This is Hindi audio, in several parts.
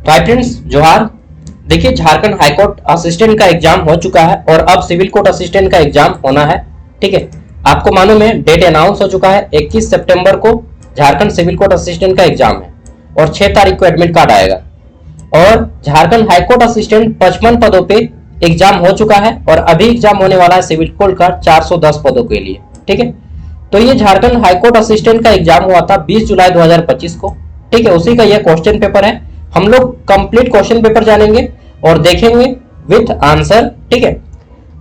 तो हाय फ्रेंड्स, जोहार। देखिए, झारखंड हाईकोर्ट असिस्टेंट का एग्जाम हो चुका है और अब सिविल कोर्ट असिस्टेंट का एग्जाम होना है। ठीक है, आपको मालूम है डेट अनाउंस हो चुका है। 21 सितंबर को झारखंड सिविल कोर्ट असिस्टेंट का एग्जाम है और 6 तारीख को एडमिट कार्ड आएगा। और झारखंड हाईकोर्ट असिस्टेंट 55 पदों पे एग्जाम हो चुका है और अभी एग्जाम होने वाला है सिविल कोर्ट का 410 पदों के लिए। ठीक है, तो ये झारखंड हाईकोर्ट असिस्टेंट का एग्जाम हुआ था 20 जुलाई 2025 को। ठीक है, उसी का यह क्वेश्चन पेपर है। हम लोग कंप्लीट क्वेश्चन पेपर जानेंगे और देखेंगे विथ आंसर। ठीक है,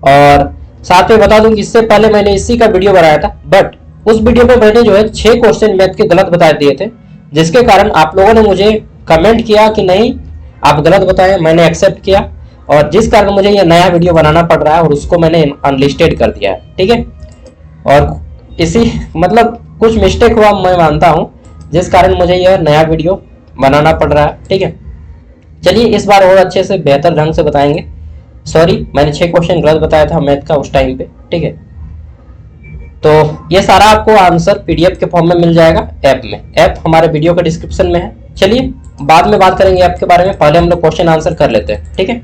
और साथ में बता दूं कि इससे पहले मैंने इसी का वीडियो बनाया था, बट उस वीडियो में मैंने जो है 6 क्वेश्चन मैथ के गलत बता दिए थे, जिसके कारण आप लोगों ने मुझे कमेंट किया कि नहीं आप गलत बताएं। मैंने एक्सेप्ट किया और जिस कारण मुझे ये नया वीडियो बनाना पड़ रहा है और उसको मैंने अनलिस्टेड कर दिया है। ठीक है, और इसी मतलब कुछ मिस्टेक हुआ मैं मानता हूं, जिस कारण मुझे यह नया वीडियो बनाना पड़ रहा है। ठीक है, चलिए इस बार और अच्छे से बेहतर ढंग से बताएंगे। सॉरी, मैंने 6 क्वेश्चन गलत बताया था मैथ का उस टाइम पे। ठीक है, तो ये सारा आपको आंसर पीडीएफ के फॉर्म में मिल जाएगा ऐप में। ऐप हमारे वीडियो के डिस्क्रिप्शन में है। चलिए बाद में बात करेंगे ऐप के बारे में, पहले हम लोग क्वेश्चन आंसर कर लेते हैं। ठीक है,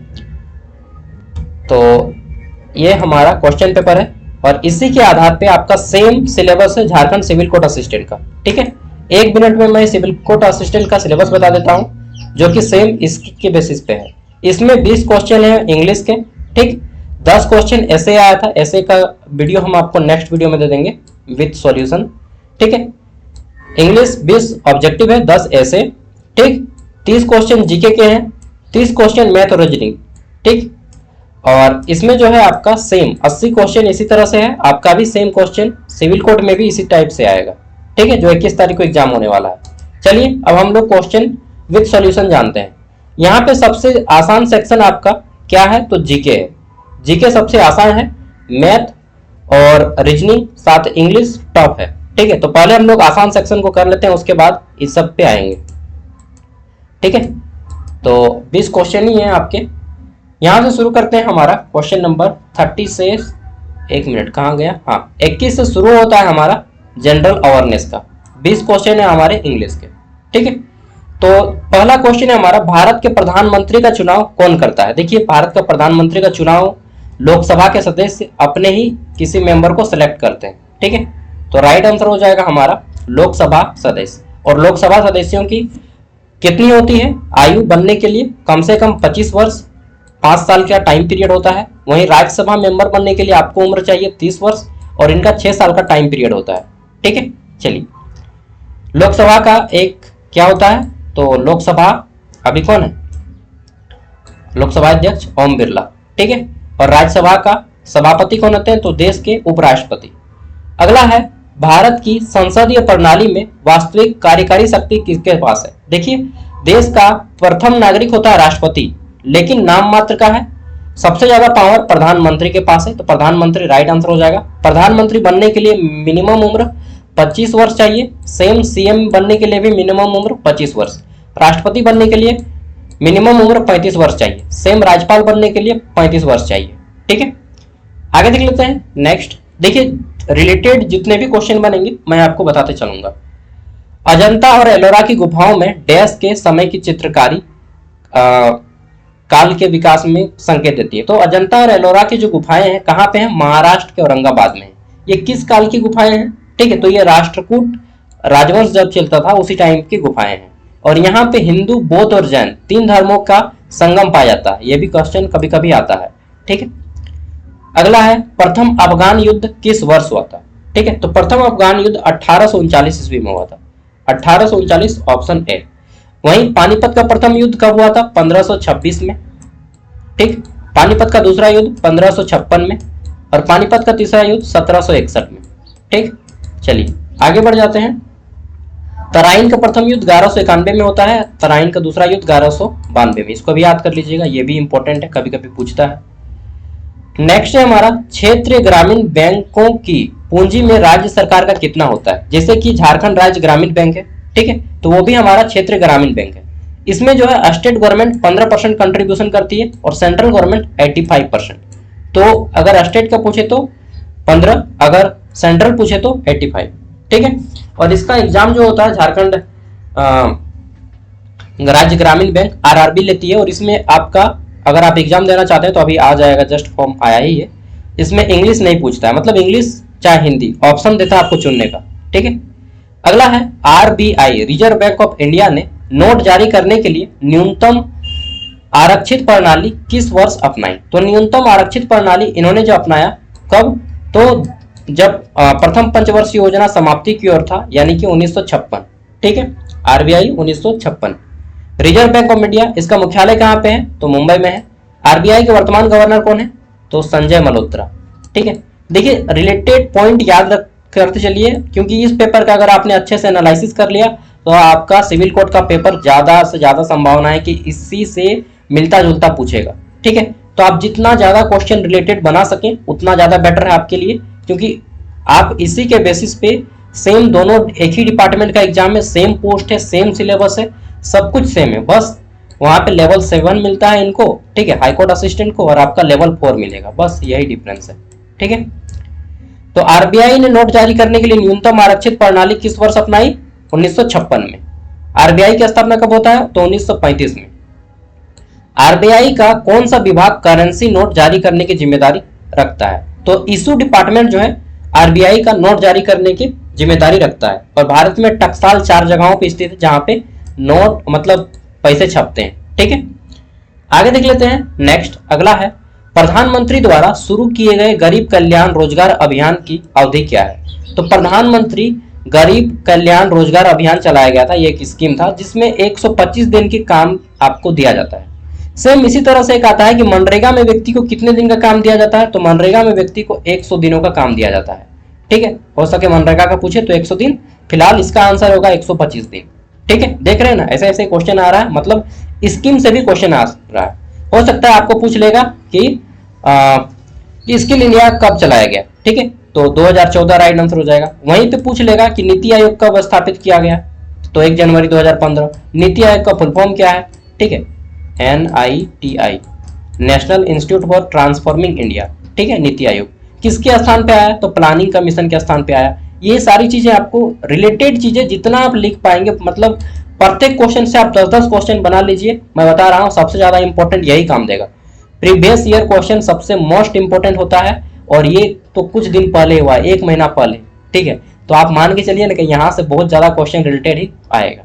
तो ये हमारा क्वेश्चन पेपर है और इसी के आधार पे आपका सेम सिलेबस है झारखंड सिविल कोर्ट असिस्टेंट का। ठीक है, 1 मिनट में मैं सिविल कोर्ट असिस्टेंट का सिलेबस बता देता हूं, जो कि सेम इसके बेसिस पे है। इसमें 20 क्वेश्चन है इंग्लिश के। ठीक, 10 क्वेश्चन ऐसे आया था। ऐसे का वीडियो हम आपको नेक्स्ट वीडियो में दे देंगे विथ सॉल्यूशन। ठीक है, इंग्लिश 20 ऑब्जेक्टिव है, 10 ऐसे। ठीक, 30 क्वेश्चन जीके के हैं, 30 क्वेश्चन मैथ और रीजनिंग। ठीक, और इसमें जो है आपका सेम 80 क्वेश्चन इसी तरह से है। आपका भी सेम क्वेश्चन सिविल कोर्ट में भी इसी टाइप से आएगा। ठीक है, जो 21 तारीख को एग्जाम होने वाला है। चलिए अब हम लोग क्वेश्चन विद सॉल्यूशन जानते हैं। यहाँ पे सबसे आसान सेक्शन आपका क्या है, तो जीके है। जीके सबसे आसान है, मैथ और रीजनिंग साथ इंग्लिश टॉप है। ठीक है, तो पहले हम लोग आसान सेक्शन को कर लेते हैं, उसके बाद इस सब पे आएंगे। ठीक है, तो 20 क्वेश्चन ही हैं आपके। यहां से शुरू करते हैं हमारा क्वेश्चन नंबर 30 से। 1 मिनट कहाँ गया, हाँ 21 से शुरू होता है हमारा जनरल अवेयरनेस का। 20 क्वेश्चन है हमारे इंग्लिश के। ठीक है, तो पहला क्वेश्चन है हमारा, भारत के प्रधानमंत्री का चुनाव कौन करता है। देखिए, भारत का प्रधानमंत्री का चुनाव लोकसभा के सदस्य अपने ही किसी मेंबर को सिलेक्ट करते हैं। ठीक है, तो राइट आंसर हो जाएगा हमारा लोकसभा सदस्य। और लोकसभा सदस्यों की कितनी होती है आयु बनने के लिए, कम से कम 25 वर्ष, 5 साल का टाइम पीरियड होता है। वहीं राज्यसभा मेंबर बनने के लिए आपको उम्र चाहिए 30 वर्ष और इनका 6 साल का टाइम पीरियड होता है। ठीक है, चलिए लोकसभा का एक क्या होता है, तो लोकसभा अभी कौन है, लोकसभा अध्यक्ष ओम बिरला। ठीक है, और राज्यसभा का सभापति कौन होते हैं, तो देश के उपराष्ट्रपति। अगला है, भारत की संसदीय प्रणाली में वास्तविक कार्यकारी शक्ति किसके पास है। देखिए, देश का प्रथम नागरिक होता है राष्ट्रपति, लेकिन नाम मात्र का है। सबसे ज्यादा पावर प्रधानमंत्री के पास है, तो प्रधानमंत्री राइट आंसर हो जाएगा। प्रधानमंत्री बनने के लिए मिनिमम उम्र 25 वर्ष चाहिए। सेम सीएम बनने के लिए भी मिनिमम उम्र 25 वर्ष। राष्ट्रपति बनने के लिए मिनिमम उम्र 35 वर्ष चाहिए। सेम राज्यपाल बनने के लिए 35 वर्ष चाहिए। ठीक है, आगे देख लेते हैं नेक्स्ट। देखिए, रिलेटेड जितने भी क्वेश्चन बनेंगे मैं आपको बताते चलूंगा। अजंता और एलोरा की गुफाओं में डैश के समय की चित्रकारी काल के विकास में संकेत देती है। तो अजंता और एलोरा की जो गुफाएं हैं कहाँ पे हैं, महाराष्ट्र के औरंगाबाद में। ये किस काल की गुफाएं हैं, ठीक है, तो ये राष्ट्रकूट राजवंश जब चलता था उसी टाइम की गुफाएं हैं। और यहाँ पे हिंदू, बौद्ध और जैन 3 धर्मों का संगम पाया जाता है। ये भी क्वेश्चन कभी कभी आता है। ठीक है, अगला है, प्रथम अफगान युद्ध किस वर्ष हुआ था। ठीक है, तो प्रथम अफगान युद्ध 1839 ईस्वी में हुआ था। 1839 ऑप्शन ए। वहीं पानीपत का प्रथम युद्ध कब हुआ था, 1526 में। ठीक, पानीपत का दूसरा युद्ध 1556 में और पानीपत का तीसरा युद्ध 1761 में। ठीक, चलिए आगे बढ़ जाते हैं। तराइन का प्रथम युद्ध 1191 में होता है। तराइन का दूसरा युद्ध 1192 में। इसको भी याद कर लीजिएगा, ये भी इंपॉर्टेंट है, कभी कभी पूछता है। नेक्स्ट है हमारा, क्षेत्रीय ग्रामीण बैंकों की पूंजी में राज्य सरकार का कितना होता है। जैसे कि झारखंड राज्य ग्रामीण बैंक है। ठीक है, तो वो भी हमारा क्षेत्रीय ग्रामीण बैंक है। इसमें जो है स्टेट गवर्नमेंट 15% कंट्रीब्यूशन करती है और सेंट्रल गवर्नमेंट 85%। तो अगर स्टेट का पूछे तो 15, अगर सेंट्रल पूछे तो 85। ठीक है, और इसका एग्जाम जो होता है झारखंड राज्य ग्रामीण बैंक आरआरबी लेती है। और इसमें आपका अगर आप एग्जाम देना चाहते हैं तो अभी आ जाएगा, जस्ट फॉर्म आया ही है। इसमें इंग्लिश नहीं पूछता है, मतलब इंग्लिश चाहे हिंदी ऑप्शन देता है आपको चुनने का, ठीक है। अगला है RBI reserve Bank of India ने नोट जारी करने के लिए न्यूनतम आरक्षित प्रणाली किस वर्ष अपनाई। तो न्यूनतम आरक्षित प्रणाली इन्होंने जो अपनाया कब, तो जब प्रथम पंचवर्षीय योजना समाप्ति की ओर था, यानी कि 1956, ठीक है। RBI 1956। Reserve Bank of India, इसका मुख्यालय कहाँ पे है, तो मुंबई में है। आरबीआई के वर्तमान गवर्नर कौन है, तो संजय मल्होत्रा, ठीक है। देखिए रिलेटेड पॉइंट याद करते चलिए, क्योंकि इस पेपर का अगर आपने अच्छे से एनालिसिस कर लिया तो आपका सिविल कोड का पेपर ज्यादा से ज्यादा संभावना है कि इसी से मिलता जुलता पूछेगा, ठीक है। तो आप जितना ज्यादा क्वेश्चन रिलेटेड बना सकें उतना ज्यादा बेटर है आपके लिए, क्योंकि आप इसी के बेसिस पे सेम दोनों एक ही डिपार्टमेंट का एग्जाम में सेम पोस्ट है, सेम सिलेबस है, सब कुछ सेम है, बस वहां पे लेवल 7 मिलता है इनको, ठीक है, हाईकोर्ट असिस्टेंट को, और आपका लेवल 4 मिलेगा, बस यही डिफरेंस है, ठीक है। तो आरबीआई ने नोट जारी करने के लिए न्यूनतम आरक्षित प्रणाली किस वर्ष अपनाई, 1956 में। आरबीआई की स्थापना कब होता है, तो 1935 में। आरबीआई का कौन सा विभाग करेंसी नोट जारी करने की जिम्मेदारी रखता है, तो इशू डिपार्टमेंट जो है आरबीआई का नोट जारी करने की जिम्मेदारी रखता है। और भारत में टकसाल 4 जगहों पर स्थित है जहां पे नोट मतलब पैसे छपते हैं, ठीक है। आगे देख लेते हैं। नेक्स्ट अगला है प्रधानमंत्री द्वारा शुरू किए गए गरीब कल्याण रोजगार अभियान की अवधि क्या है। तो प्रधानमंत्री गरीब कल्याण रोजगार अभियान चलाया गया था, ये एक स्कीम था जिसमें 125 दिन की काम आपको दिया जाता है। सेम इसी तरह से एक आता है कि मनरेगा में व्यक्ति को कितने दिन का काम दिया जाता है, तो मनरेगा में व्यक्ति को 100 दिनों का काम दिया जाता है, ठीक है। हो सके मनरेगा का पूछे तो 100 दिन, फिलहाल इसका आंसर होगा 125 दिन, ठीक है। देख रहे हैं ना, ऐसे ऐसे क्वेश्चन आ रहा है, मतलब स्कीम से भी क्वेश्चन आ रहा है। हो सकता है आपको पूछ लेगा कि स्किल इंडिया कब चलाया गया, ठीक है, तो 2014 राइट आंसर हो जाएगा। वहीं पे पूछ लेगा कि नीति आयोग कब स्थापित किया गया, तो 1 जनवरी 2015। नीति आयोग का फुल फॉर्म क्या है, ठीक है, NITI, national institute for transforming India, ठीक है। नीति आयोग किसके स्थान पे आया, तो प्लानिंग कमीशन के स्थान पे आया। ये सारी चीजें आपको रिलेटेड चीजें जितना आप लिख पाएंगे, मतलब प्रत्येक क्वेश्चन से आप 10-10 क्वेश्चन बना लीजिए। मैं बता रहा हूँ सबसे ज्यादा इंपॉर्टेंट यही काम देगा। प्रीवियस ईयर क्वेश्चन सबसे मोस्ट इंपॉर्टेंट होता है, और ये तो कुछ दिन पहले हुआ, 1 महीना पहले, ठीक है। तो आप मान के चलिए ना कि यहाँ से बहुत ज्यादा क्वेश्चन रिलेटेड ही आएगा।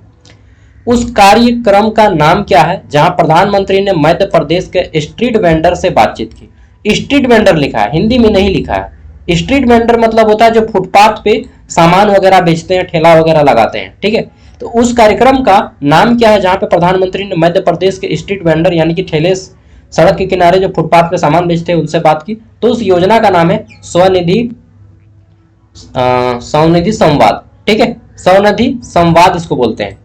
उस कार्यक्रम का नाम क्या है जहां प्रधानमंत्री ने मध्य प्रदेश के स्ट्रीट वेंडर से बातचीत की। स्ट्रीट वेंडर लिखा है, हिंदी में नहीं लिखा है। स्ट्रीट वेंडर मतलब होता है जो फुटपाथ पे सामान वगैरह बेचते हैं, ठेला वगैरह लगाते हैं, ठीक है। तो उस कार्यक्रम का नाम क्या है जहां पे प्रधानमंत्री ने मध्य प्रदेश के स्ट्रीट वेंडर यानी कि ठेले सड़क के किनारे जो फुटपाथ पे सामान बेचते हैं उनसे बात की। तो उस योजना का नाम है स्वनिधि संवाद, ठीक है, स्वनिधि संवाद इसको बोलते हैं,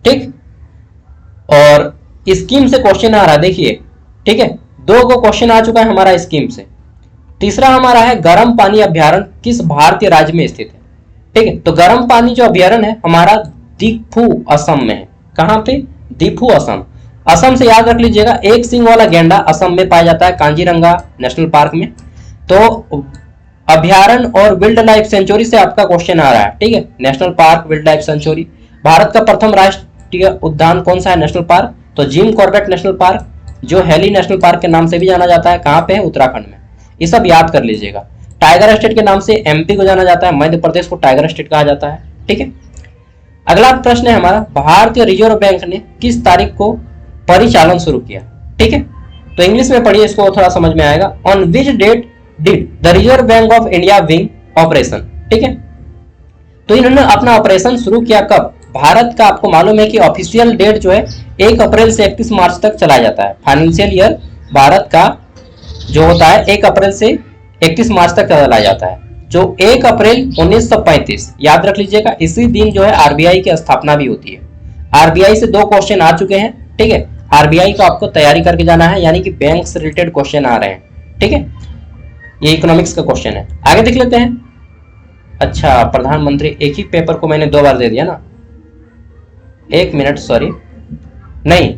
ठीक। और स्कीम से क्वेश्चन आ रहा है, देखिए, ठीक है, 2 क्वेश्चन आ चुका है हमारा स्कीम से। तीसरा हमारा है गर्म पानी अभ्यारण्य किस भारतीय राज्य में स्थित है, ठीक है। तो गर्म पानी जो अभ्यारण्य है हमारा दीफू असम में है। कहां पे, दीफू असम। असम से याद रख लीजिएगा, एक सिंग वाला गेंडा असम में पाया जाता है, कांजीरंगा नेशनल पार्क में। तो अभ्यारण्य और वाइल्ड लाइफ सेंचुरी से आपका क्वेश्चन आ रहा है, ठीक है, national park, wild life sanctuary. Bharat का प्रथम राष्ट्रीय उद्यान कौन सा है, नेशनल पार्क, तो जिम कॉर्बेट नेशनल पार्क, जो हेली नेशनल पार्क के नाम से भी जाना जाता है। कहां पे है, उत्तराखंड में। ये सब याद कर लीजिएगा। टाइगर स्टेट के नाम से एमपी को जाना जाता है, मध्य प्रदेश को टाइगर स्टेट कहा जाता है, ठीक है। अगला प्रश्न है हमारा, भारतीय रिजर्व बैंक ने किस तारीख को परिचालन शुरू किया, ठीक है। तो इंग्लिश में पढ़िए, इसको थोड़ा समझ में आएगा। On which date did the Reserve Bank of India विंग ऑपरेशन, ठीक है। तो इन्होंने अपना ऑपरेशन शुरू किया कब, भारत का आपको मालूम है कि ऑफिशियल डेट जो है 1 अप्रैल से 31 मार्च तक चला जाता है। फाइनेंशियल ईयर भारत का जो होता है 1 अप्रैल से 31 मार्च तक चला जाता है। जो 1 अप्रैल 1935 याद रख लीजिएगा, इसी दिन जो है आरबीआई की स्थापना भी होती है। आरबीआई से 2 क्वेश्चन आ चुके हैं, ठीक है। आरबीआई को आपको तैयारी करके जाना है, यानी कि बैंक से रिलेटेड क्वेश्चन आ रहे हैं, ठीक है। ये इकोनॉमिक्स का क्वेश्चन है। आगे देख लेते हैं। अच्छा, प्रधानमंत्री, एक ही पेपर को मैंने 2 बार दे दिया ना, 1 मिनट, सॉरी, नहीं।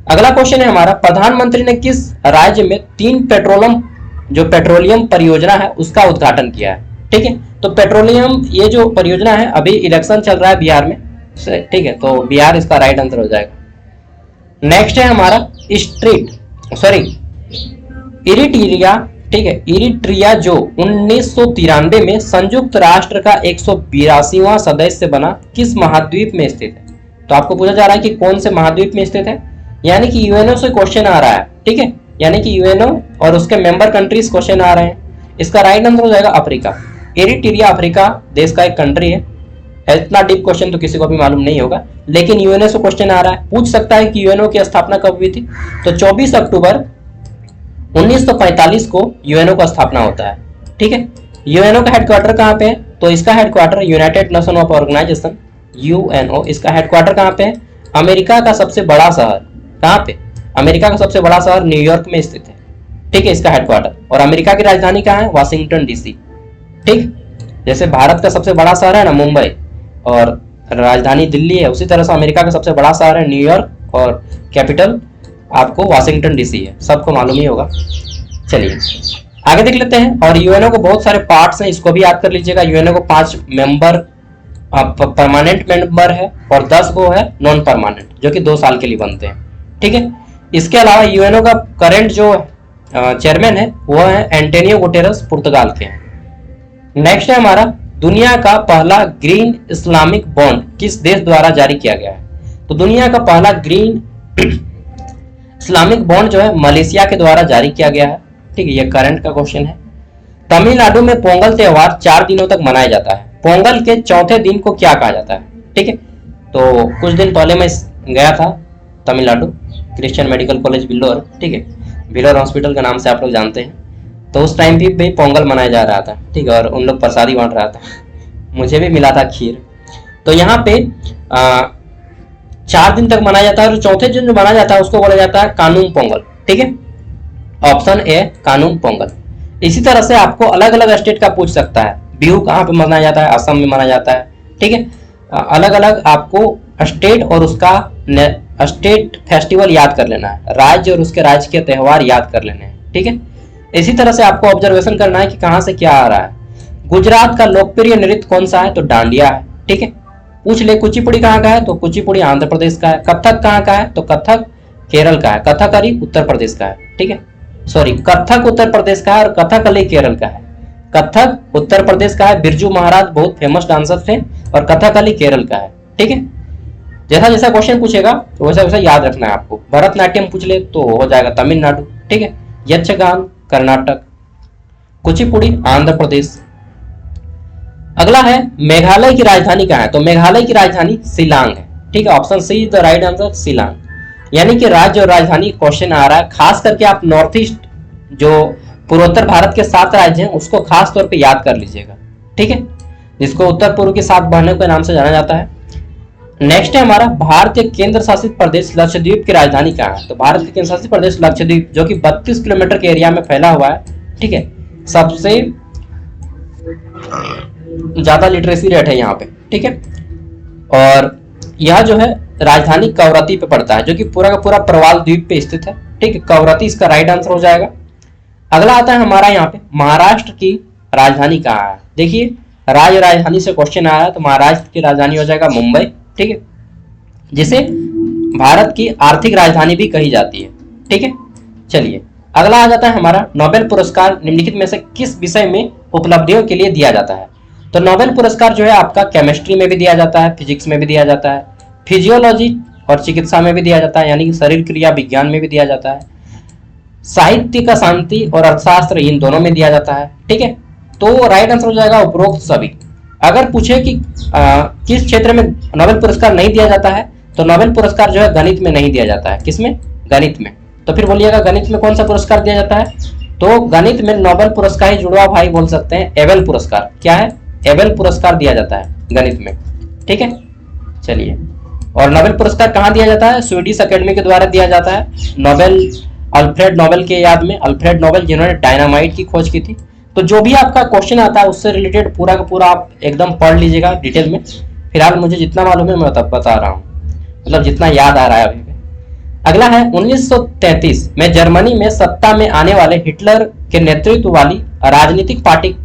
अगला क्वेश्चन है हमारा, प्रधानमंत्री ने किस राज्य में 3 पेट्रोलियम परियोजना है उसका उद्घाटन किया है, ठीक है। तो पेट्रोलियम ये जो परियोजना है, अभी इलेक्शन चल रहा है बिहार में, ठीक है, तो बिहार इसका राइट आंसर हो जाएगा। नेक्स्ट है हमारा इरिट्रिया, ठीक है, इरिट्रिया जो 1993 में संयुक्त राष्ट्र का 182वां सदस्य बना, किस महाद्वीप में स्थित है? तो आपको पूछा जा रहा है कि कौन से महाद्वीप में स्थित है, यानी कि यूएनओ से क्वेश्चन आ रहा है, ठीक है, यानी कि यूएनओ और उसके मेंबर कंट्रीज क्वेश्चन आ रहे हैं। इसका राइट आंसर हो जाएगा अफ्रीका। इरिट्रिया अफ्रीका देश का एक कंट्री है। इतना डीप क्वेश्चन तो किसी को भी मालूम नहीं होगा, लेकिन यूएनओ से क्वेश्चन आ रहा है, पूछ सकता है कि यूएनओ की स्थापना कब हुई थी। तो 24 अक्टूबर 1945 को यूएनओ का स्थापना होता है, ठीक है। यूएनओ का हेडक्वार्टर कहाँ पे है? तो इसका headquarter United Nation of Organization, UNO, इसका हेडक्वार्टर कहाँ पे है? अमेरिका का सबसे बड़ा शहर, कहाँ पे? अमेरिका का सबसे बड़ा शहर न्यूयॉर्क में स्थित है, ठीक है, इसका हेडक्वार्टर। और अमेरिका की राजधानी कहाँ है? वाशिंगटन डीसी, ठीक। जैसे भारत का सबसे बड़ा शहर है ना मुंबई, और राजधानी दिल्ली है, उसी तरह से अमेरिका का सबसे बड़ा शहर है न्यूयॉर्क, और कैपिटल आपको वाशिंगटन डीसी है, सबको मालूम ही होगा। चलिए आगे देख लेते हैं। और यूएनओ को बहुत सारे पार्ट्स हैं, इसको भी याद कर लीजिएगा। यूएनओ को 5 मेंबर परमानेंट मेंबर है और 10 वो है नॉन परमानेंट, जो कि 2 साल के लिए बनते हैं, ठीक है। इसके अलावा यूएनओ का करंट जो चेयरमैन है वो है एंटोनियो गुटेरेस, पुर्तगाल के हैं। नेक्स्ट है हमारा, दुनिया का पहला ग्रीन इस्लामिक बॉन्ड किस देश द्वारा जारी किया गया है? तो दुनिया का पहला ग्रीन इस्लामिक बॉन्ड जो है मलेशिया के द्वारा जारी किया गया है, ठीक है, ये करंट का क्वेश्चन है। तमिलनाडु में पोंगल त्योहार 4 दिनों तक मनाया जाता है। पोंगल के चौथे दिन को क्या कहा जाता है? ठीक है, तो कुछ दिन पहले मैं गया था तमिलनाडु, क्रिश्चियन मेडिकल कॉलेज बिल्लोर, ठीक है, बिल्लोर हॉस्पिटल के नाम से आप लोग जानते हैं। तो उस टाइम भी पोंगल मनाया जा रहा था, ठीक है, और उन लोग प्रसादी बांट रहा था, मुझे भी मिला था खीर। तो यहाँ पे 4 दिन तक मनाया जाता है, और चौथे दिन जो मनाया जाता है उसको बोला जाता है कानून पोंगल, ठीक है, ऑप्शन ए कानून पोंगल। इसी तरह से आपको अलग अलग स्टेट का पूछ सकता है, बिहू कहाँ पे मनाया जाता है, असम में मनाया जाता है, ठीक है, अलग अलग आपको स्टेट और उसका स्टेट फेस्टिवल याद कर लेना है, राज्य और उसके राज्य के त्यौहार याद कर लेने हैं, ठीक है। इसी तरह से आपको ऑब्जर्वेशन करना है कि कहाँ से क्या आ रहा है। गुजरात का लोकप्रिय नृत्य कौन सा है? तो डांडिया है, ठीक है। पूछ ले कुचिपुड़ी कहाँ का है? तो कुचिपुड़ी आंध्र प्रदेश का है। कथक कहाँ का है? तो कथक केरल का है। कथकली उत्तर प्रदेश का है, ठीक है, सॉरी, कथक उत्तर प्रदेश का है और कथकली केरल का है। कथक उत्तर प्रदेश का है, बिरजू महाराज बहुत फेमस डांसर थे, और कथकली केरल का है, ठीक है। जैसा जैसा क्वेश्चन पूछेगा तो वैसा वैसा याद रखना है आपको। भरतनाट्यम पूछ ले तो हो जाएगा तमिलनाडु, ठीक है, यक्षगान कर्नाटक, कुचिपुड़ी आंध्र प्रदेश। अगला है मेघालय की राजधानी कहाँ है? तो मेघालय की राजधानी शिलांग है, ठीक है, option C is the right answer, Shillong. यानी कि राज्य और राजधानी क्वेश्चन आ रहा है, खास करके आप नॉर्थ ईस्ट जो पूर्वोत्तर भारत के 7 राज्य हैं उसको खास तौर पे याद कर लीजिएगा, ठीक है, जिसको उत्तर पूर्व के 7 बहनों के नाम से जाना जाता है। नेक्स्ट है हमारा, भारतीय केंद्र शासित प्रदेश लक्षद्वीप की राजधानी कहाँ है? तो भारत के केंद्र शासित प्रदेश लक्षद्वीप, जो कि 32 किलोमीटर के एरिया में फैला हुआ है, ठीक है, सबसे ज्यादा लिटरेसी रेट है यहाँ पे, ठीक है, और यह जो है राजधानी कवरत्ती पे पड़ता है, जो कि पूरा का पूरा प्रवाल द्वीप पे स्थित है, ठीक है, कवरत्ती इसका राइट आंसर हो जाएगा। अगला आता है हमारा यहाँ पे, महाराष्ट्र की राजधानी कहाँ है? देखिए राजधानी से क्वेश्चन आया है, तो महाराष्ट्र की राजधानी हो जाएगा मुंबई, ठीक है, जिसे भारत की आर्थिक राजधानी भी कही जाती है, ठीक है। चलिए अगला आ जाता है हमारा, नोबेल पुरस्कार निम्नलिखित में से किस विषय में उपलब्धियों के लिए दिया जाता है? तो नोबेल पुरस्कार जो है आपका केमिस्ट्री में भी दिया जाता है, फिजिक्स में भी दिया जाता है, फिजियोलॉजी और चिकित्सा में भी दिया जाता है, यानी कि शरीर क्रिया विज्ञान में भी दिया जाता है, साहित्य का शांति और अर्थशास्त्र इन दोनों में दिया जाता है, ठीक है। तो राइट आंसर हो जाएगा उपरोक्त सभी। अगर पूछे कि किस क्षेत्र में नोबेल पुरस्कार नहीं दिया जाता है, तो नोबेल पुरस्कार जो है गणित में नहीं दिया जाता है। किसमें? गणित में। तो फिर बोलिएगा गणित में कौन सा पुरस्कार दिया जाता है? तो गणित में नोबेल पुरस्कार ही जुड़वा भाई बोल सकते हैं, एबेल पुरस्कार। क्या है? एबेल पुरस्कार दिया जाता है गणित में, ठीक है। चलिए, और नोबेल पुरस्कार कहाँ दिया जाता है? स्वीडिश अकेडमी के द्वारा दिया जाता है, नोबेल अल्फ्रेड नोबेल के याद में। अल्फ्रेड नोबेल जिन्होंने डायनामाइट की खोज की थी। तो जो भी आपका क्वेश्चन आता है उससे रिलेटेड पूरा का पूरा आप एकदम पढ़ लीजिएगा डिटेल में। फिलहाल मुझे जितना मालूम है मैं बता रहा हूँ, मतलब जितना याद आ रहा है अभी। अगला है 1933 में जर्मनी में सत्ता में आने वाले हिटलर के नेतृत्व वाली राजनीतिक पार्टी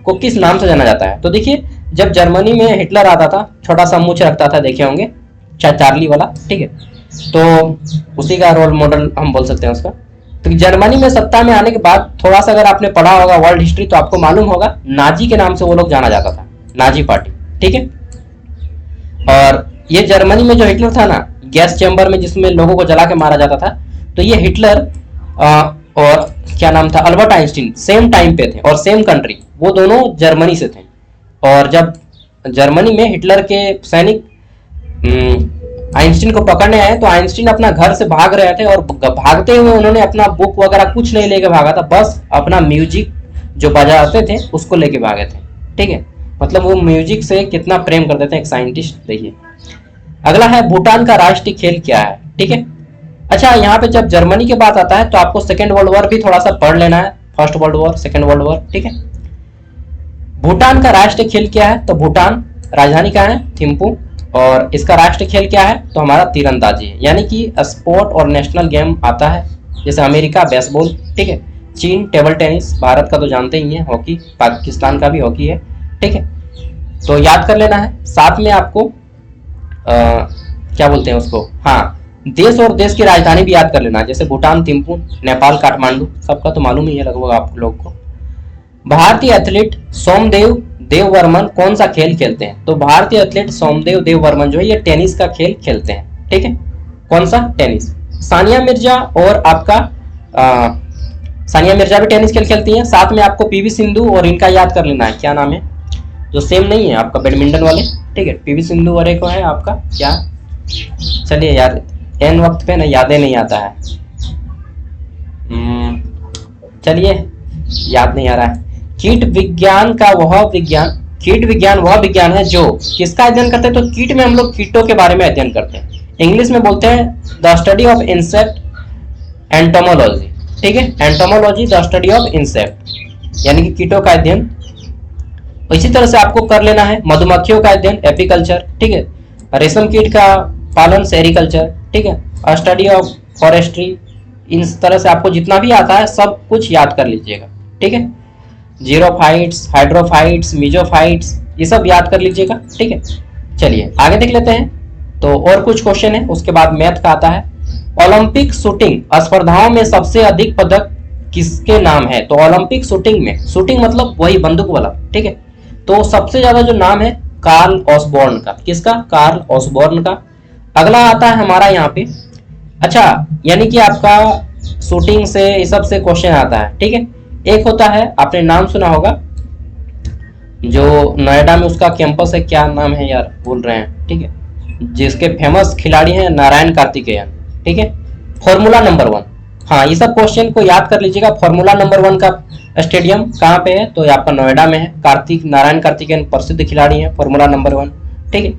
को किस नाम से जाना जाता है? तो देखिए, जब जर्मनी में हिटलर आता था, छोटा सा मूछ रखता था, देखे होंगे, चार्ली वाला, ठीक है, तो उसी का रोल मॉडल हम बोल सकते हैं उसका। तो जर्मनी में सत्ता में आने के बाद थोड़ा सा अगर आपने पढ़ा होगा वर्ल्ड हिस्ट्री तो आपको मालूम होगा नाजी के नाम से वो लोग जाना जाता था, नाजी पार्टी, ठीक है। और ये जर्मनी में जो हिटलर था ना, गैस चैम्बर में जिसमें लोगों को जला के मारा जाता था, तो ये हिटलर और क्या नाम था, अल्बर्ट आइंस्टीन सेम टाइम पे थे और सेम कंट्री, वो दोनों जर्मनी से थे। और जब जर्मनी में हिटलर के सैनिक आइंस्टीन को पकड़ने आए तो आइंस्टीन अपना घर से भाग रहे थे और भागते हुए उन्होंने अपना बुक वगैरह कुछ नहीं लेके भागा था, बस अपना म्यूजिक जो बजाते थे उसको लेके भागे थे, ठीक है। मतलब वो म्यूजिक से कितना प्रेम करते थे एक साइंटिस्ट। देखिए अगला है भूटान का राष्ट्रीय खेल क्या है, ठीक है। अच्छा यहाँ पे जब जर्मनी की बात आता है तो आपको सेकेंड वर्ल्ड वॉर भी थोड़ा सा पढ़ लेना है, first world war, second world war, ठीक है। भूटान का राष्ट्रीय खेल क्या है, तो भूटान राजधानी का है थिम्पू, और इसका राष्ट्रीय खेल क्या है तो हमारा तीरंदाजी है, यानी कि स्पोर्ट और नेशनल गेम आता है, जैसे अमेरिका बेसबॉल, ठीक है, चीन टेबल टेनिस, भारत का तो जानते ही है हॉकी, पाकिस्तान का भी हॉकी है, ठीक है। तो याद कर लेना है। साथ में आपको क्या बोलते हैं उसको, हाँ, देश और देश की राजधानी भी याद कर लेना है, जैसे भूटान थिम्पू, नेपाल काठमांडू, सबका तो मालूम ही है लगभग आप लोग को। भारतीय एथलीट सोमदेव देववर्मन कौन सा खेल खेलते हैं, तो भारतीय एथलीट सोमदेव देववर्मन जो है ये टेनिस का खेल खेलते हैं, ठीक है। कौन सा, टेनिस। सानिया मिर्जा और आपका सानिया मिर्जा भी टेनिस खेल खेलती हैं। साथ में आपको पीवी सिंधु और इनका याद कर लेना है, क्या नाम है, जो सेम नहीं है आपका बैडमिंटन वाले, ठीक है, पीवी सिंधु और एक है आपका क्या, चलिए यार एन वक्त पे ना यादें नहीं आता है, चलिए याद नहीं आ रहा है। कीट विज्ञान वह विज्ञान है जो किसका अध्ययन करते हैं, तो कीट में हम लोग कीटों के बारे में अध्ययन करते हैं, इंग्लिश में बोलते हैं the study of insect entomology, ठीक है, entomology the study of insect यानी कि कीटों का अध्ययन। इसी तरह से आपको कर लेना है मधुमक्खियों का अध्ययन एपीकल्चर, ठीक है, रेशम कीट का पालन सेरिकल्चर, ठीक है, स्टडी ऑफ फॉरेस्ट्री। इन तरह से आपको जितना भी आता है सब कुछ याद कर लीजिएगा, ठीक है। जीरोफाइट्स, हाइड्रोफाइट्स, मीजोफाइट्स, ये सब याद कर लीजिएगा, ठीक है। चलिए आगे देख लेते हैं। तो और कुछ क्वेश्चन है, उसके बाद मैथ का आता है। ओलंपिक शूटिंग स्पर्धाओं में सबसे अधिक पदक किसके नाम है, तो ओलंपिक शूटिंग में, शूटिंग मतलब वही बंदूक वाला, ठीक है, तो सबसे ज्यादा जो नाम है कार्ल ऑसबॉर्न का, किसका, कार्ल ऑसबॉर्न का। अगला आता है हमारा यहाँ पे, अच्छा यानी कि आपका शूटिंग से इस सब से क्वेश्चन आता है, ठीक है। एक होता है, आपने नाम सुना होगा, जो नोएडा में उसका कैंपस है, क्या नाम है यार भूल रहे हैं, ठीक है, जिसके फेमस खिलाड़ी हैं नारायण कार्तिकेयन, ठीक है, फॉर्मूला नंबर 1। हाँ, ये सब क्वेश्चन को याद कर लीजिएगा। फॉर्मूला नंबर 1 का स्टेडियम कहाँ पे है, तो ये आपका नोएडा में है। नारायण कार्तिकेयन प्रसिद्ध खिलाड़ी हैं, फॉर्मूला नंबर 1, ठीक है।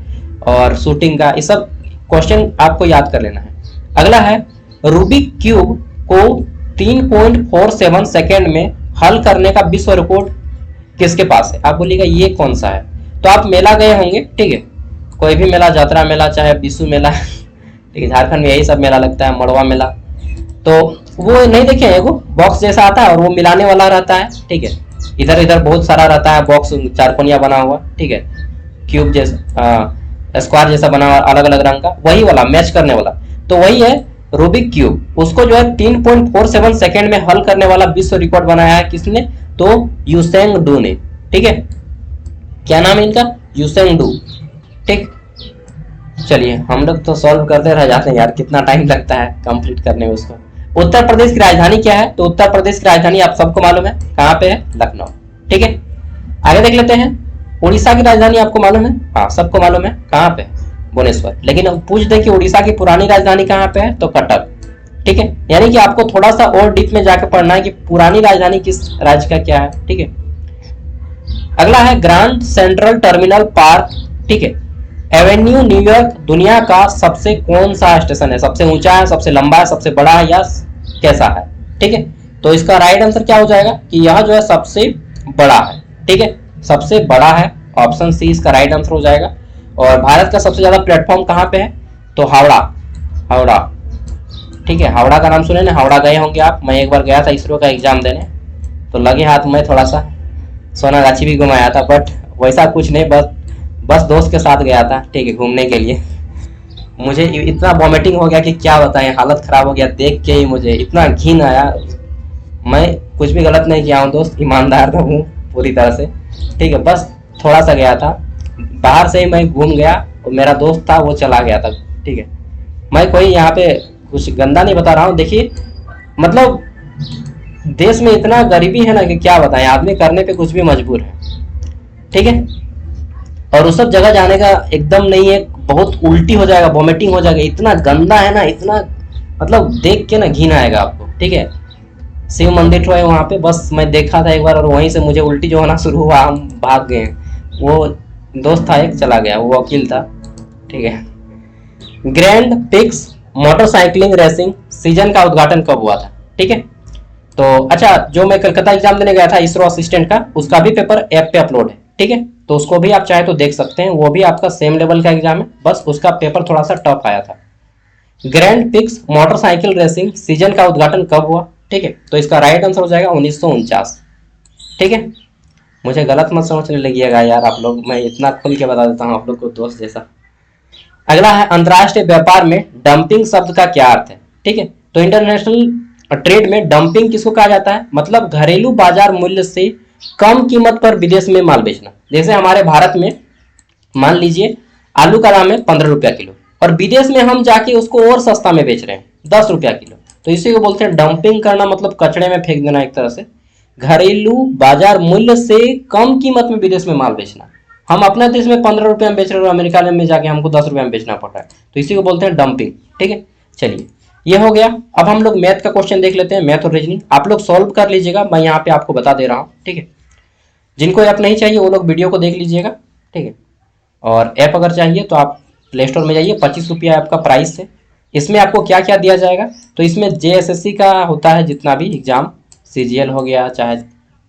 और शूटिंग का ये सब क्वेश्चन आपको याद कर लेना है। अगला है रूबिक क्यूब को 3.47 सेकेंड में हल करने का विश्व रिकॉर्ड किसके पास है। आप बोलिएगा ये कौन सा है, तो आप मेला गए होंगे, ठीक है, कोई भी मेला, यात्रा मेला, चाहे विश्व मेला, ठीक है, झारखंड में यही सब मेला लगता है, मड़वा मेला, तो वो नहीं देखे हैं, वो बॉक्स जैसा आता है और वो मिलाने वाला रहता है, ठीक है, इधर इधर बहुत सारा रहता है बॉक्स, चारकोनिया बना हुआ, ठीक है, क्यूब जैसा, स्क्वायर जैसा बना हुआ, अलग अलग रंग का, वही वाला मैच करने वाला, तो वही है रूबिक क्यूब। उसको जो है 3.47 सेकेंड में हल करने वाला विश्व रिकॉर्ड बनाया है किसने, तो यूसेंग डू ने, ठीक है, क्या नाम है इनका, यूसेंग डू, ठीक। चलिए हम लोग तो सॉल्व करते रह जाते हैं यार, कितना टाइम लगता है कंप्लीट करने में उसको। उत्तर प्रदेश की राजधानी क्या है, तो उत्तर प्रदेश की राजधानी आप सबको मालूम है, कहाँ पे है, लखनऊ, ठीक है। आगे देख लेते हैं, उड़ीसा की राजधानी आपको मालूम है, हाँ सबको मालूम है, कहाँ पे, भुवनेश्वर। लेकिन पूछ दे कि उड़ीसा की पुरानी राजधानी कहाँ पे है, तो कटक, ठीक है। यानी कि आपको थोड़ा सा और डीप में जाकर पढ़ना है कि पुरानी राजधानी किस राज्य का क्या है, ठीक है। अगला है ग्रैंड सेंट्रल टर्मिनल पार्क, ठीक है, एवेन्यू न्यूयॉर्क दुनिया का सबसे कौन सा स्टेशन है, सबसे ऊंचा है, सबसे लंबा है, सबसे बड़ा है, या कैसा है, ठीक है। तो इसका राइट आंसर क्या हो जाएगा कि यह जो है सबसे बड़ा है, ठीक है, सबसे बड़ा है, ऑप्शन सी इसका राइट आंसर हो जाएगा। और भारत का सबसे ज्यादा प्लेटफॉर्म कहाँ पे है, तो हावड़ा, ठीक है, हावड़ा का नाम सुने ना, हावड़ा गए होंगे आप, मैं एक बार गया था इसरो का एग्जाम देने, तो लगे हाथ में थोड़ा सा सोनागाछी भी घुमाया था, बट वैसा कुछ नहीं, बस दोस्त के साथ गया था, ठीक है, घूमने के लिए। मुझे इतना वॉमिटिंग हो गया कि क्या बताएं, हालत खराब हो गया देख के ही, मुझे इतना घिन आया। मैं कुछ भी गलत नहीं किया हूँ दोस्त, ईमानदार तो हूँ पूरी तरह से, ठीक है। बस थोड़ा सा गया था, बाहर से ही मैं घूम गया और मेरा दोस्त था वो चला गया था, ठीक है। मैं कोई यहाँ पे कुछ गंदा नहीं बता रहा हूँ। देखिए मतलब देश में इतना गरीबी है ना कि क्या बताएं, आदमी करने पे कुछ भी मजबूर है, ठीक है। और उस सब जगह जाने का एकदम नहीं है, बहुत उल्टी हो जाएगा, वॉमिटिंग हो जाएगा, इतना गंदा है ना, इतना मतलब देख के ना घिन आएगा आपको, ठीक है। शिव मंदिर जो है वहाँ पे, बस मैं देखा था एक बार और वहीं से मुझे उल्टी जो होना शुरू हुआ, हम भाग गए। वो दोस्त था एक, चला गया, वो वकील था, ठीक है। Grand pics motorcycling racing season का उद्घाटन कब हुआ था, ठीक है। तो अच्छा, जो मैं कलकत्ता एग्जाम देने गया था इसरो असिस्टेंट का, उसका भी पेपर ऐप पे अपलोड है, ठीक है। तो उसको भी आप चाहे तो देख सकते हैं, वो भी आपका सेम लेवल का एग्जाम है, बस उसका पेपर थोड़ा सा टफ आया था। Grand pics motorcycle racing season का उद्घाटन कब हुआ, ठीक है। तो इसका राइट आंसर हो जाएगा 1949, ठीक है। मुझे गलत मत समझने लगिएगा यार आप लोग, मैं इतना खुल के बता देता हूँ आप लोग को दोस्त जैसा। अगला है अंतर्राष्ट्रीय व्यापार में डंपिंग शब्द का क्या अर्थ है, ठीक है। तो इंटरनेशनल ट्रेड में डंपिंग किसको कहा जाता है, मतलब घरेलू बाजार मूल्य से कम कीमत पर विदेश में माल बेचना। जैसे हमारे भारत में मान लीजिए आलू का दाम है 15 रुपया किलो, और विदेश में हम जाके उसको और सस्ता में बेच रहे हैं 10 रुपया किलो, तो इसी को बोलते हैं डंपिंग करना, मतलब कचड़े में फेंक देना एक तरह से। घरेलू बाजार मूल्य से कम कीमत में विदेश में माल बेचना। हम अपने देश में 15 रुपये में बेच रहे हो, अमेरिका में जाके हमको 10 रुपये में बेचना पड़ रहा है, तो इसी को बोलते हैं डंपिंग, ठीक है। चलिए ये हो गया। अब हम लोग मैथ का क्वेश्चन देख लेते हैं, मैथ और रीजनिंग आप लोग सॉल्व कर लीजिएगा, मैं यहाँ पे आपको बता दे रहा हूँ, ठीक है। जिनको ऐप नहीं चाहिए वो लोग वीडियो को देख लीजिएगा, ठीक है। और ऐप अगर चाहिए तो आप प्ले स्टोर में जाइए, 25 रुपया ऐप का प्राइस है। इसमें आपको क्या क्या दिया जाएगा, तो इसमें JSSC का होता है जितना भी एग्जाम, CGL हो गया, चाहे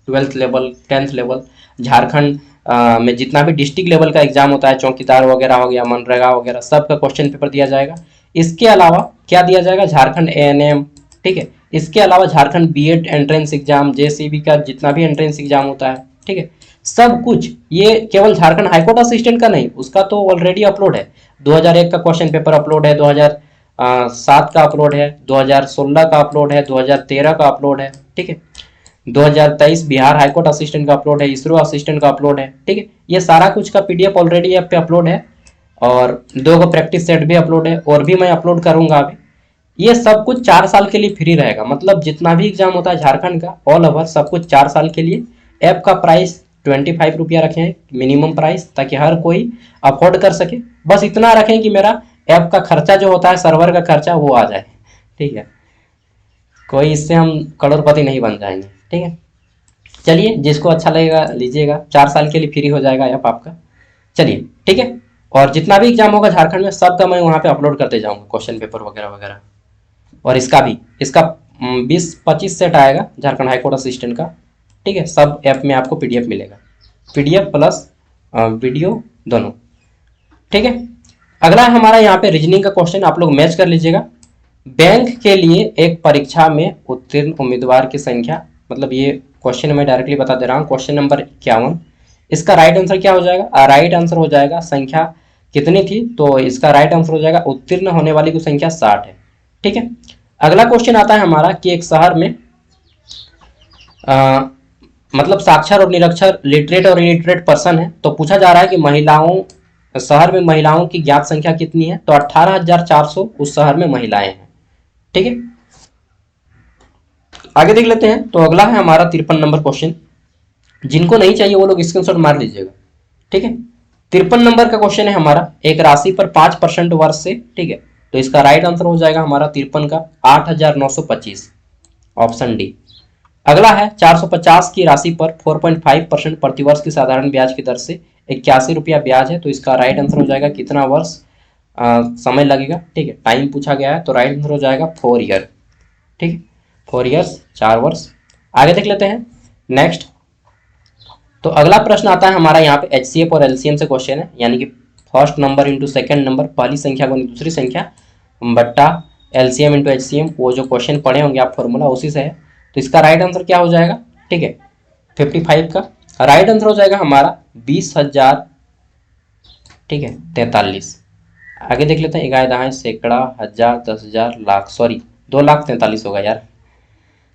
12th level 10th level, Jharkhand में जितना भी डिस्ट्रिक्ट लेवल का एग्जाम होता है, चौकीदार वगैरह हो गया, मनरेगा वगैरह, सब का क्वेश्चन पेपर दिया जाएगा। इसके अलावा क्या दिया जाएगा, झारखंड ANM, ठीक है। इसके अलावा Jharkhand B.Ed entrance exam, JCB का जितना भी एंट्रेंस एग्जाम होता है, ठीक है, सब कुछ। ये केवल झारखंड हाईकोर्ट असिस्टेंट का नहीं, उसका तो ऑलरेडी अपलोड है, 2001 का क्वेश्चन पेपर अपलोड है, 2007 का अपलोड है, 2016 का अपलोड है, 2013 का अपलोड है, ठीक है। 2023 बिहार हाईकोर्ट असिस्टेंट का अपलोड है, इसरो असिस्टेंट का अपलोड है, ठीक है। ये सारा कुछ का PDF ऑलरेडी ऐप पे अपलोड है, और 2 प्रैक्टिस सेट भी अपलोड है, और भी मैं अपलोड करूंगा अभी। ये सब कुछ 4 साल के लिए फ्री रहेगा, मतलब जितना भी एग्जाम होता है झारखंड का ऑल ओवर सब कुछ 4 साल के लिए। ऐप का प्राइस 25 रुपया रखें हैं मिनिमम प्राइस, ताकि हर कोई अफोर्ड कर सके। बस इतना रखें कि मेरा ऐप का खर्चा जो होता है, सर्वर का खर्चा, वो आ जाए, ठीक है। कोई इससे हम करोड़पति नहीं बन जाएंगे, ठीक है। चलिए जिसको अच्छा लगेगा लीजिएगा, 4 साल के लिए फ्री हो जाएगा ऐप आपका। चलिए ठीक है। और जितना भी एग्जाम होगा झारखंड में सबका मैं वहाँ पे अपलोड करते जाऊँगा, क्वेश्चन पेपर वगैरह वगैरह। और इसका भी, इसका 20-25 सेट आएगा झारखंड हाईकोर्ट असिस्टेंट का, ठीक है। सब ऐप में आपको PDF मिलेगा, PDF प्लस वीडियो दोनों, ठीक है। अगला हमारा यहाँ पे रीजनिंग का क्वेश्चन, आप लोग मैच कर लीजिएगा। बैंक के लिए एक परीक्षा में उत्तीर्ण उम्मीदवार की संख्या, मतलब ये क्वेश्चन मैं डायरेक्टली बता दे रहा हूँ, क्वेश्चन नंबर 51। इसका राइट आंसर क्या हो जाएगा, राइट आंसर हो जाएगा संख्या कितनी थी, तो इसका राइट आंसर हो जाएगा उत्तीर्ण होने वाली की संख्या 60 है, ठीक है। अगला क्वेश्चन आता है हमारा कि एक शहर में मतलब साक्षर और निरक्षर, लिटरेट और इलिटरेट पर्सन है, तो पूछा जा रहा है कि महिलाओं, शहर में महिलाओं की ज्ञात संख्या कितनी है, तो 18,400 उस शहर में महिलाएं हैं, ठीक है। आगे देख लेते हैं। तो अगला है हमारा 53 नंबर क्वेश्चन, जिनको नहीं चाहिए वो लोग स्क्रीनशॉट मार लीजिएगा, ठीक है। 53 नंबर का क्वेश्चन है हमारा, एक राशि पर 5% वर्ष से, ठीक है। तो इसका राइट आंसर हो जाएगा हमारा 53 का 8,925, ऑप्शन डी। अगला है 450 की राशि पर 4.5% प्रतिवर्ष की साधारण ब्याज की दर से 81 रुपया ब्याज है, तो इसका राइट आंसर हो जाएगा कितना वर्ष समय लगेगा, ठीक है। टाइम पूछा गया है, तो राइट आंसर हो जाएगा 4 ईयर, ठीक है। 4 ईयर्स, 4 वर्ष। आगे देख लेते हैं नेक्स्ट। तो अगला प्रश्न आता है हमारा यहाँ पे HCF और LCM से क्वेश्चन है, यानी कि first number into second number, पहली संख्या को दूसरी संख्या बट्टा LCM इंटू HCM, वो जो क्वेश्चन पढ़े होंगे आप फॉर्मूला उसी से है। तो इसका राइट आंसर क्या हो जाएगा, ठीक है, 55 का राइट आंसर हो जाएगा हमारा 20,000, ठीक है, 43। आगे देख लेते हैं, इकाई दहाई, सैकड़ा, हजार, 10,000, लाख, सॉरी 2,43,000 होगा यार।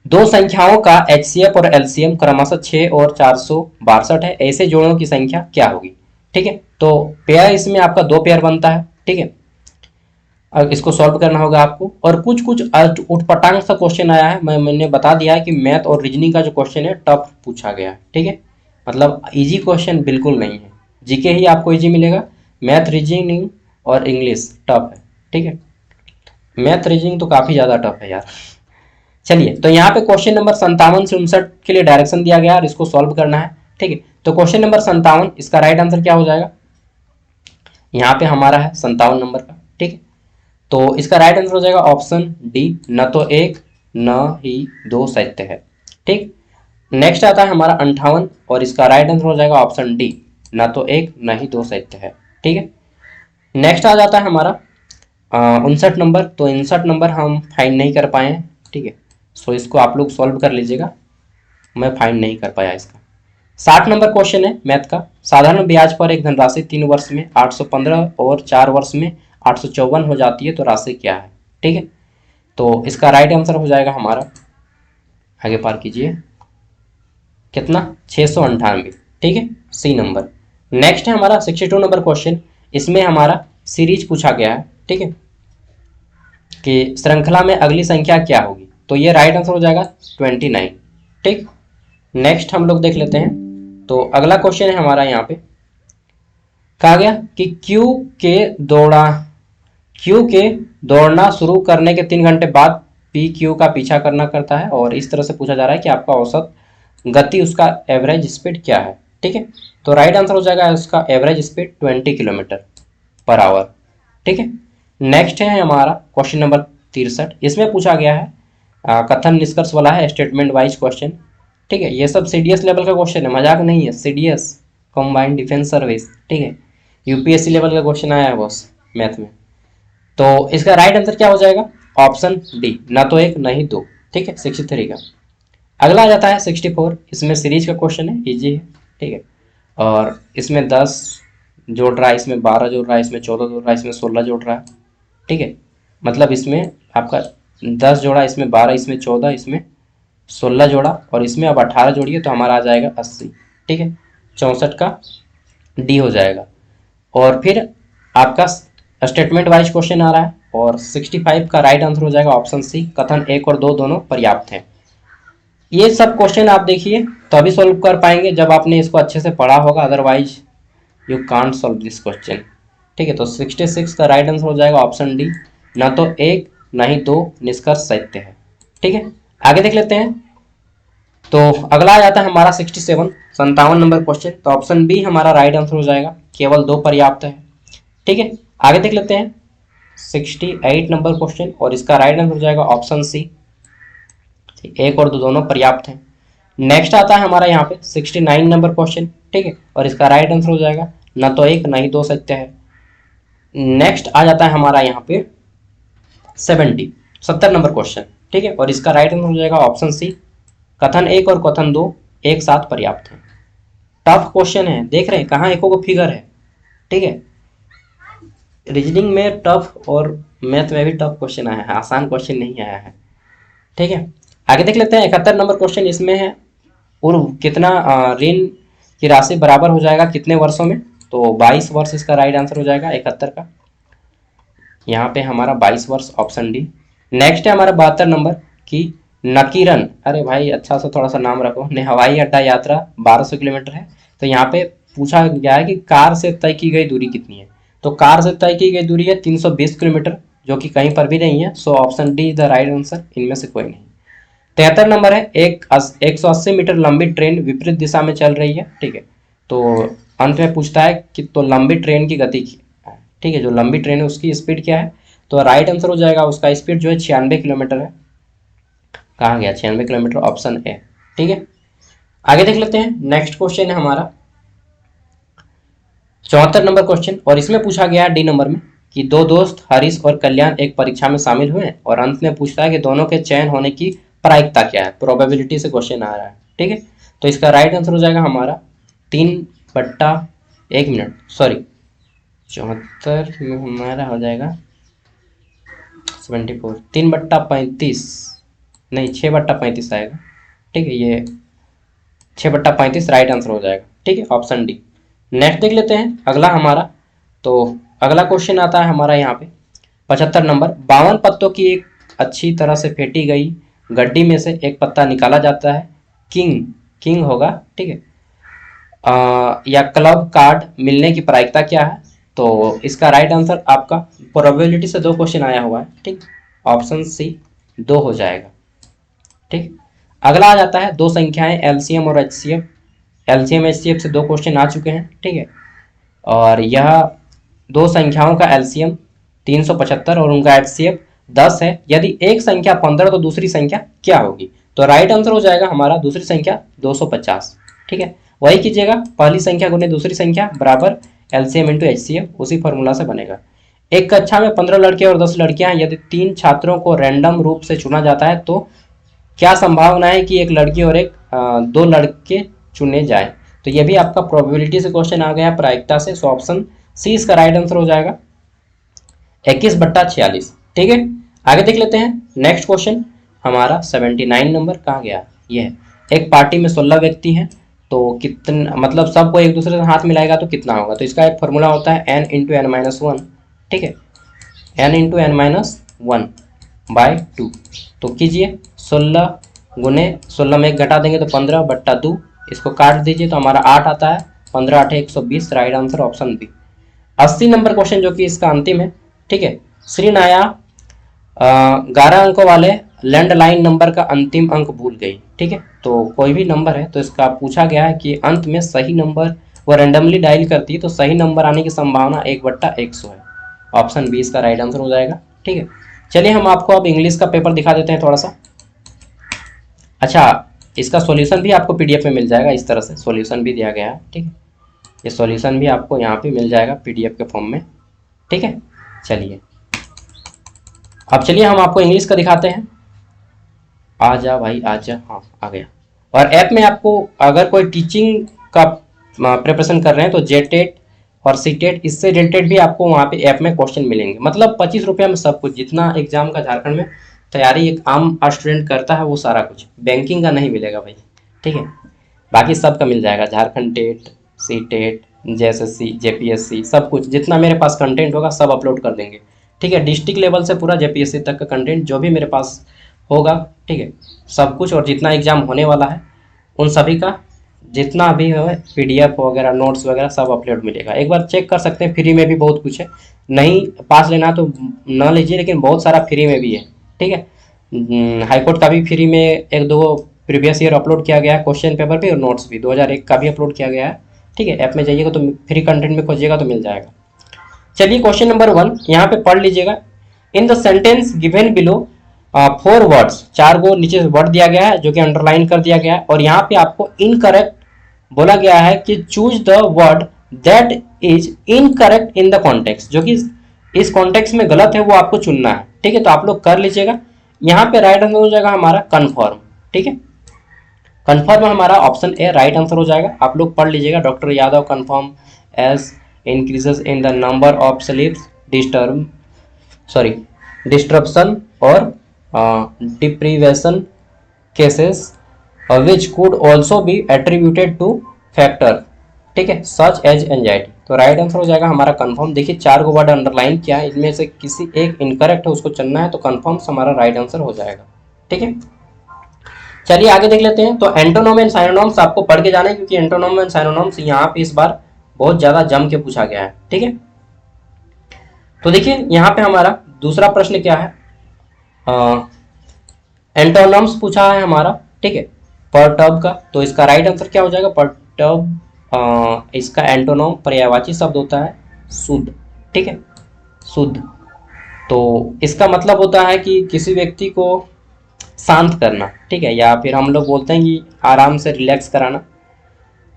दो संख्याओं का एचसीएफ और एलसीएम क्रमशः 6 और 462 है, ऐसे जोड़ों की संख्या क्या होगी? ठीक है, तो पेयर इसमें आपका दो पेयर बनता है। ठीक है, अब इसको सॉल्व करना होगा आपको, और कुछ कुछ उठपटांग सा क्वेश्चन आया है। मैंने बता दिया है कि मैथ और रीजनिंग का जो क्वेश्चन है टफ पूछा गया है। ठीक है, मतलब इजी क्वेश्चन बिल्कुल नहीं है, जीके ही आपको इजी मिलेगा, मैथ रीजनिंग और इंग्लिश टफ है। ठीक है, मैथ रीजनिंग तो काफ़ी ज़्यादा टफ है यार। चलिए, तो यहाँ पे क्वेश्चन नंबर 57 से 59 के लिए डायरेक्शन दिया गया और इसको सॉल्व करना है। ठीक है, तो क्वेश्चन नंबर 57, इसका राइट आंसर क्या हो जाएगा? यहाँ पे हमारा है 57 नंबर का। ठीक है, तो इसका राइट आंसर हो जाएगा ऑप्शन डी, न तो एक न ही दो सत्य है। ठीक, नेक्स्ट आता है हमारा 58 और इसका राइट आंसर हो जाएगा ऑप्शन डी, न तो एक न ही दो सत्य है। ठीक है, नेक्स्ट आ जाता है हमारा 59 नंबर। तो 59 नंबर हम फाइंड नहीं कर पाए हैं। ठीक है, सो इसको आप लोग सॉल्व कर लीजिएगा, मैं फाइंड नहीं कर पाया इसका। 60 नंबर क्वेश्चन है मैथ का, साधारण ब्याज पर एक धनराशि 3 वर्ष में 815 और 4 वर्ष में 854 हो जाती है, तो राशि क्या है? ठीक है, तो इसका राइट आंसर हो जाएगा हमारा, आगे पार कीजिए, कितना? 698। ठीक है, सी नंबर। नेक्स्ट है हमारा 62 नंबर क्वेश्चन, इसमें हमारा सीरीज पूछा गया है। ठीक है, कि श्रृंखला में अगली संख्या क्या होगी? तो ये राइट आंसर हो जाएगा 29। ठीक, नेक्स्ट हम लोग देख लेते हैं, तो अगला क्वेश्चन है हमारा यहाँ पे, कहा गया कि क्यू के दौड़ना शुरू करने के 3 घंटे बाद पी क्यू का पीछा करना करता है, और इस तरह से पूछा जा रहा है कि आपका औसत गति, उसका एवरेज स्पीड क्या है? ठीक है, तो राइट आंसर हो जाएगा उसका average speed 20 kilometre per hour. ठीक है, नेक्स्ट है हमारा क्वेश्चन नंबर 63, इसमें पूछा गया है कथन निष्कर्ष वाला है, स्टेटमेंट वाइज क्वेश्चन। ठीक है, ये सब सीडीएस लेवल का क्वेश्चन है, मजाक नहीं है, सीडीएस कंबाइंड डिफेंस सर्विस। ठीक है, यूपीएससी लेवल का क्वेश्चन आया है बॉस मैथ में। तो इसका राइट आंसर क्या हो जाएगा? ऑप्शन डी, ना तो एक नहीं दो। ठीक है, 63 का। अगला आ जाता है 64, इसमें सीरीज का क्वेश्चन है, इजी है। ठीक है, और इसमें 10 जोड़ रहा है, इसमें 12 जोड़ रहा है, इसमें 14 जोड़ रहा है, इसमें 16 जोड़ रहा है। ठीक है, मतलब इसमें आपका 10 जोड़ा, इसमें 12, इसमें 14, इसमें 16 जोड़ा, और इसमें अब 18 जोड़िए तो हमारा आ जाएगा 80। ठीक है, 64 का डी हो जाएगा। और फिर आपका स्टेटमेंट वाइज क्वेश्चन आ रहा है, और 65 का राइट आंसर हो जाएगा ऑप्शन सी, कथन 1 और 2 दोनों पर्याप्त हैं। ये सब क्वेश्चन आप देखिए तभी सॉल्व कर पाएंगे जब आपने इसको अच्छे से पढ़ा होगा, otherwise you can't solve this question. ठीक है, तो 66 का राइट आंसर हो जाएगा ऑप्शन डी, ना तो एक ना ही दो निष्कर्ष सत्य है। ठीक है, आगे देख लेते हैं, तो अगला आ जाता है हमारा 67 57 नंबर क्वेश्चन। तो ऑप्शन बी हमारा राइट आंसर हो जाएगा, केवल दो पर्याप्त है। ठीक है, आगे देख लेते हैं 68 नंबर क्वेश्चन, और इसका राइट आंसर हो जाएगा ऑप्शन सी, एक और दो दोनों पर्याप्त हैं। नेक्स्ट आता है हमारा यहाँ पे 69 नंबर क्वेश्चन। ठीक है, और इसका राइट आंसर हो जाएगा, न तो एक न ही दो सत्य है। नेक्स्ट आ जाता है हमारा यहाँ पे 70 नंबर क्वेश्चन। ठीक है, और इसका राइट आंसर हो जाएगा ऑप्शन सी, कथन 1 और कथन 2 एक साथ पर्याप्त है। टफ क्वेश्चन है, देख रहे हैं कहाँ एको को फिगर है। ठीक है, रीजनिंग में टफ और मैथ में भी टफ क्वेश्चन आया है, आसान क्वेश्चन नहीं आया है। ठीक है, आगे देख लेते हैं 71 नंबर क्वेश्चन, इसमें है पूर्व कितना ऋण की राशि बराबर हो जाएगा कितने वर्षों में? तो 22 वर्ष इसका राइट आंसर हो जाएगा 71 का, यहाँ पे हमारा 22 वर्ष, ऑप्शन डी। नेक्स्ट है हमारा 72 नंबर की नकीरन, अरे भाई अच्छा सा थोड़ा सा नाम रखो, ने हवाई अड्डा यात्रा 1200 किलोमीटर है। तो यहाँ पे पूछा गया है कि कार से तय की गई दूरी कितनी है? तो कार से तय की गई दूरी है 320 किलोमीटर, जो कि कहीं पर भी नहीं है। So option D is the right answer, इनमें से कोई नहीं। 73 नंबर है, 180 मीटर लंबी ट्रेन विपरीत दिशा में चल रही है। ठीक है, तो अंत में पूछता है कि तो लंबी ट्रेन की गति की, ठीक है, जो लंबी ट्रेन है उसकी स्पीड क्या है? तो राइट आंसर हो जाएगा उसका स्पीड जो है 96 किलोमीटर है। कहाँ गया 96 किलोमीटर, ऑप्शन ए। ठीक है, आगे देख लेते हैं, नेक्स्ट क्वेश्चन है हमारा 74 नंबर क्वेश्चन, और इसमें पूछा गया है डी नंबर में कि दो दोस्त हरीश और कल्याण एक परीक्षा में शामिल हुए, और अंत में पूछता है कि दोनों के चयन होने की प्रायिकता क्या है? प्रोबेबिलिटी से क्वेश्चन आ रहा है। ठीक है, तो इसका राइट आंसर हो जाएगा हमारा 3/1 मिनट, सॉरी 74 में हमारा हो जाएगा 74, 3/35, नहीं 6/35 आएगा। ठीक है, ये 6/35 राइट आंसर हो जाएगा। ठीक है, ऑप्शन डी। नेक्स्ट देख लेते हैं अगला हमारा। तो अगला क्वेश्चन आता है हमारा यहाँ पे 75 नंबर। 52 पत्तों की एक अच्छी तरह से फेंटी गई गड्डी में से एक पत्ता निकाला जाता है। किंग किंग होगा। ठीक है, या क्लब कार्ड मिलने की प्रायिकता क्या है? तो इसका राइट आंसर आपका प्रोबेबिलिटी से 2 क्वेश्चन आया हुआ है। ठीक, ऑप्शन सी 2 हो जाएगा। ठीक, अगला आ जाता है 2 संख्याएं एलसीएम और एचसीएफ। एलसीएम एचसीएफ से 2 क्वेश्चन आ चुके हैं। ठीक है, और यह 2 संख्याओं का एलसीएम 375 और उनका एचसीएफ 10 है। यदि एक संख्या 15 तो दूसरी संख्या क्या होगी? तो राइट आंसर हो जाएगा हमारा दूसरी संख्या 250। ठीक है, वही कीजिएगा, पहली संख्या गुने दूसरी संख्या बराबर एलसीएम इंटू एचसीएफ, उसी फॉर्मूला से बनेगा। एक कक्षा में 15 लड़के और 10 लड़कियां, यदि 3 छात्रों को रैंडम रूप से चुना जाता है तो क्या संभावना है कि एक लड़की और 2 लड़के चुने जाए? तो ये भी आपका प्रोबेबिलिटी से क्वेश्चन आ गया प्रायिकता से। सो ऑप्शन सी इसका राइट आंसर हो जाएगा 21/46। ठीक है, आगे देख लेते हैं नेक्स्ट क्वेश्चन हमारा 79 नंबर। कहाँ गया? ये है, एक पार्टी में 16 व्यक्ति हैं, तो कितना मतलब सबको एक दूसरे से हाथ मिलाएगा तो कितना होगा? तो इसका एक फॉर्मूला होता है n इंटू एन माइनस 1। ठीक है, n इंटू एन माइनस 1/2। तो कीजिए 16 गुने 16 में 1 घटा देंगे तो 15/2, इसको काट दीजिए तो हमारा 8 आता है। 15 8 120, right answer option B. 80 number question जो कि इसका अंतिम है। ठीक है, श्रीनाया 11 अंकों वाले लैंडलाइन नंबर का अंतिम अंक भूल गई। ठीक है, तो कोई भी नंबर है तो इसका पूछा गया है कि अंत में सही नंबर वो रैंडमली डायल करती है तो सही नंबर आने की संभावना 1/100 है। ऑप्शन बी इसका राइट आंसर हो जाएगा। ठीक है, चलिए हम आपको अब इंग्लिश का पेपर दिखा देते हैं थोड़ा सा। अच्छा, इसका सॉल्यूशन भी आपको पीडीएफ में मिल जाएगा, इस तरह से सॉल्यूशन भी दिया गया है। ठीक है, ये सॉल्यूशन भी आपको यहाँ पे मिल जाएगा पीडीएफ के फॉर्म में। ठीक है, चलिए अब चलिए हम आपको इंग्लिश का दिखाते हैं। आ जा भाई आ जा, हाँ आ गया। और ऐप में आपको अगर कोई टीचिंग का प्रिपरेशन कर रहे हैं तो जेटेट और सीटेट इससे रिलेटेड भी आपको वहाँ पे ऐप में क्वेश्चन मिलेंगे। मतलब 25 रुपये में सब कुछ, जितना एग्जाम का झारखंड में तैयारी एक आम स्टूडेंट करता है वो सारा कुछ, बैंकिंग का नहीं मिलेगा भाई। ठीक है, बाकी सब का मिल जाएगा, Jharkhand TET, C TET, JSSC, JPSC, सब कुछ जितना मेरे पास कंटेंट होगा सब अपलोड कर देंगे। ठीक है, डिस्ट्रिक्ट लेवल से पूरा जेपीएससी तक का कंटेंट जो भी मेरे पास होगा, ठीक है, सब कुछ, और जितना एग्जाम होने वाला है उन सभी का जितना भी है पीडीएफ वगैरह नोट्स वगैरह सब अपलोड मिलेगा। एक बार चेक कर सकते हैं, फ्री में भी बहुत कुछ है। नहीं पास लेना तो ना लीजिए, लेकिन बहुत सारा फ्री में भी है। ठीक है, हाईकोर्ट का भी फ्री में 1-2 प्रीवियस ईयर अपलोड किया गया है, क्वेश्चन पेपर भी और नोट्स भी 2001 का भी अपलोड किया गया है। ठीक है, ऐप में जाइएगा तो फ्री कंटेंट में खोजिएगा तो मिल जाएगा। चलिए क्वेश्चन नंबर 1 यहाँ पे पढ़ लीजिएगा। इन the sentence given below 4 words, 4 को नीचे वर्ड दिया गया है जो कि अंडरलाइन कर दिया गया है, और यहाँ पे आपको इनकरेक्ट बोला गया है कि choose the word that is incorrect in the context, जो कि इस कॉन्टेक्स्ट में गलत है वो आपको चुनना है। ठीक है, तो आप लोग कर लीजिएगा। यहाँ पे राइट आंसर हो जाएगा हमारा कन्फर्म। ठीक है, कन्फर्म हमारा ऑप्शन ए राइट आंसर हो जाएगा। आप लोग पढ़ लीजिएगा, doctor Yadav confirm as increases in the number of sleeps disruption और deprivation cases which could also be attributed to factor, ठीक है, such as anxiety। तो राइट आंसर हो जाएगा हमारा कंफर्म। देखिए 4 को वर्ड अंडरलाइन किया है, इनमें से किसी एक इनकरेक्ट है उसको चुनना है, तो कंफर्म हमारा राइट आंसर हो जाएगा। ठीक है, चलिए आगे देख लेते हैं। तो एंटोनोम एंड साइनोनॉम्स आपको पढ़ के जाना है, क्योंकि एंटोनोम एंड साइनोनॉम्स यहाँ पे इस बार बहुत ज्यादा जम के पूछा गया है। ठीक है, तो देखिए यहाँ पे हमारा दूसरा प्रश्न क्या है, एंटोनम्स पूछा है हमारा। ठीक है, परटर्ब का, तो इसका राइट आंसर क्या हो जाएगा? परटर्ब इसका एंटोनोम पर्यायवाची शब्द होता है शुद्ध। ठीक है, शुद्ध, तो इसका मतलब होता है कि किसी व्यक्ति को शांत करना। ठीक है, या फिर हम लोग बोलते हैं कि आराम से रिलैक्स कराना।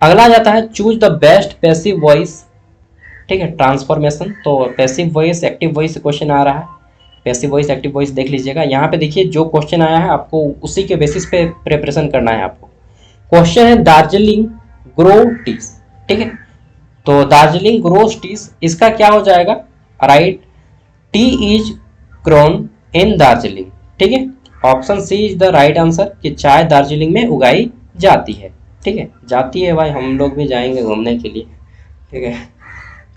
अगला जाता है choose the best passive voice. ठीक है, ट्रांसफॉर्मेशन, तो passive voice active voice question आ रहा है। पैसिव वॉइस एक्टिव वॉइस देख लीजिएगा। यहाँ पे देखिए जो क्वेश्चन आया है आपको उसी के बेसिस पे प्रिपरेशन करना है आपको। क्वेश्चन है दार्जिलिंग ग्रो टीज। ठीक है, तो दार्जिलिंग ग्रोस टीज, इसका क्या हो जाएगा, right, tea is grown in Darjeeling. ठीक है, option C is the right answer कि चाय दार्जिलिंग में उगाई जाती है। ठीक है, जाती है भाई, हम लोग भी जाएंगे घूमने के लिए। ठीक है,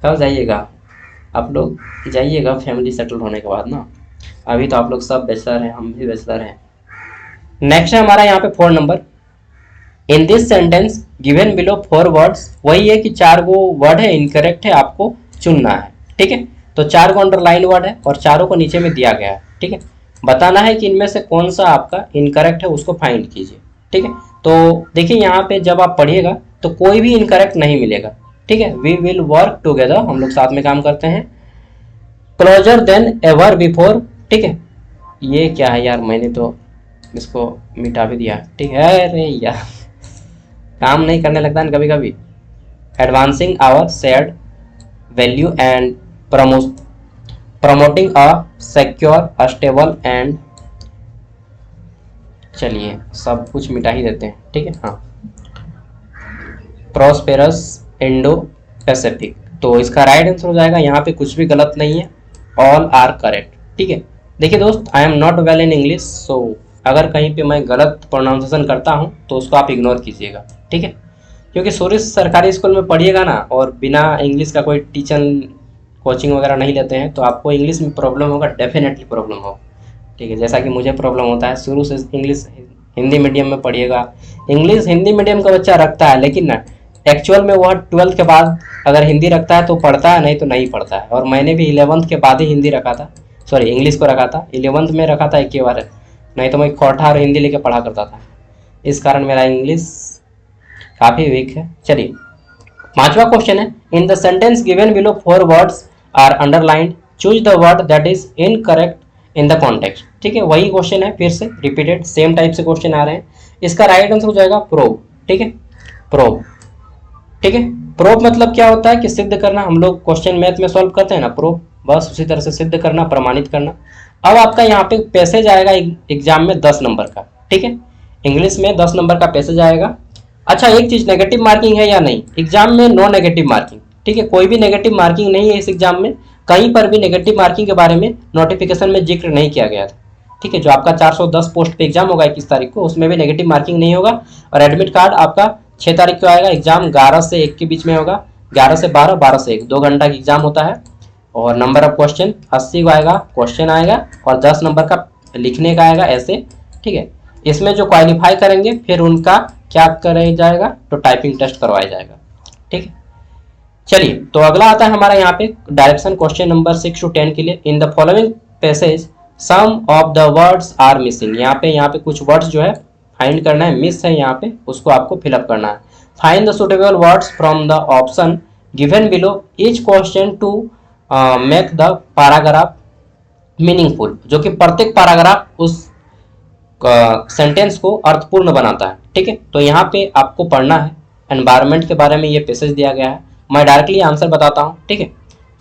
कब जाइएगा आप लोग, जाइएगा फैमिली सेटल होने के बाद ना, अभी तो आप लोग सब बैचलर हैं, हम भी बैचलर हैं। नेक्स्ट है हमारा यहाँ पे 4 number, in this sentence given below 4 words, वही है कि 4 गो वर्ड है, इनकरेक्ट है, आपको चुनना है। ठीक है, तो 4 को अंडरलाइन वर्ड है और चारों को नीचे में दिया गया है। ठीक है, बताना है कि इनमें से कौन सा आपका इनकरेक्ट है, उसको फाइंड कीजिए। ठीक है, तो देखिए यहाँ पे जब आप पढ़िएगा तो कोई भी इनकरेक्ट नहीं मिलेगा। ठीक है, वी विल वर्क टुगेदर, हम लोग साथ में काम करते हैं, क्लोजर देन एवर बिफोर। ठीक है, ये क्या है यार, मैंने तो इसको मिटा भी दिया। ठीक है, अरे यार काम नहीं करने लगता है कभी कभी। Advancing our shared value and promoting a secure stable and, चलिए सब कुछ मिटा ही देते हैं। ठीक है, हाँ, प्रॉस्पेरस इंडो पैसिफिक, तो इसका राइट आंसर हो जाएगा, यहाँ पे कुछ भी गलत नहीं है, ऑल आर करेक्ट। ठीक है, देखिए दोस्त, I am not well in English, so अगर कहीं पे मैं गलत प्रोनाउंसिएशन करता हूँ तो उसको आप इग्नोर कीजिएगा। ठीक है, क्योंकि सूर्य सरकारी स्कूल में पढ़िएगा ना और बिना इंग्लिश का कोई टीचर कोचिंग वगैरह नहीं लेते हैं तो आपको इंग्लिश में प्रॉब्लम होगा, डेफिनेटली प्रॉब्लम होगा। ठीक है, जैसा कि मुझे प्रॉब्लम होता है, शुरू से इंग्लिश हिंदी मीडियम में पढ़िएगा, इंग्लिश हिंदी मीडियम का बच्चा रखता है, लेकिन ना एक्चुअल में वह 12th के बाद अगर हिंदी रखता है तो पढ़ता है, नहीं तो नहीं पढ़ता है। और मैंने भी 11th के बाद ही हिंदी रखा था, सॉरी इंग्लिश को रखा था, 11th में रखा था एक ही बार, नहीं तो मैं कोठा और हिंदी लेके पढ़ा करता था। इस कारण मेरा इंग्लिश काफ़ी वीक है। चलिए, 5वां क्वेश्चन है, in the sentence given below 4 words are underlined, choose the word that is incorrect in the context. ठीक है, वही क्वेश्चन है, फिर से रिपीटेड सेम टाइप से क्वेश्चन आ रहे हैं। इसका राइट आंसर हो जाएगा प्रोब। ठीक है, प्रोब। ठीक है, प्रोब मतलब क्या होता है कि सिद्ध करना, हम लोग क्वेश्चन मैथ में सॉल्व करते हैं ना, प्रोब, बस उसी तरह से सिद्ध करना, प्रमाणित करना। अब आपका यहाँ पे पैसेज आएगा एग्जाम में 10 नंबर का। ठीक है, इंग्लिश में 10 नंबर का पैसेज आएगा। अच्छा, एक चीज, नेगेटिव मार्किंग है या नहीं एग्जाम में, नो नेगेटिव मार्किंग। ठीक है, कोई भी नेगेटिव मार्किंग नहीं है इस एग्जाम में, कहीं पर भी नेगेटिव मार्किंग के बारे में नोटिफिकेशन में जिक्र नहीं किया गया था। ठीक है, जो आपका 410 पोस्ट पे एग्जाम होगा 21 तारीख को, उसमें भी नेगेटिव मार्किंग नहीं होगा। और एडमिट कार्ड आपका 6 तारीख को आएगा, एग्जाम 11 से 1 के बीच में होगा, 11 से 12, 12 से 1, 2 घंटा की एग्जाम होता है। और नंबर ऑफ क्वेश्चन 80 को आएगा, क्वेश्चन आएगा, और 10 नंबर का लिखने का आएगा ऐसे। ठीक है, इसमें जो क्वालिफाई करेंगे फिर उनका क्या कराया जाएगा, तो टाइपिंग टेस्ट करवाया जाएगा। ठीक है, चलिए, तो अगला आता है हमारा यहाँ पे डायरेक्शन क्वेश्चन नंबर 6 to 10 के लिए। In the following passage some of the words are missing, यहाँ पे कुछ वर्ड्स जो है फाइंड करना है, मिस है यहाँ पे, उसको आपको फिलअप करना है। Find the suitable words from the option given below each question to make the paragraph meaningful, जो कि प्रत्येक पैराग्राफ उस सेंटेंस को अर्थपूर्ण बनाता है। ठीक है, तो यहाँ पे आपको पढ़ना है, एनवायरनमेंट के बारे में ये पैसेज दिया गया है, मैं डायरेक्टली आंसर बताता हूँ। ठीक है,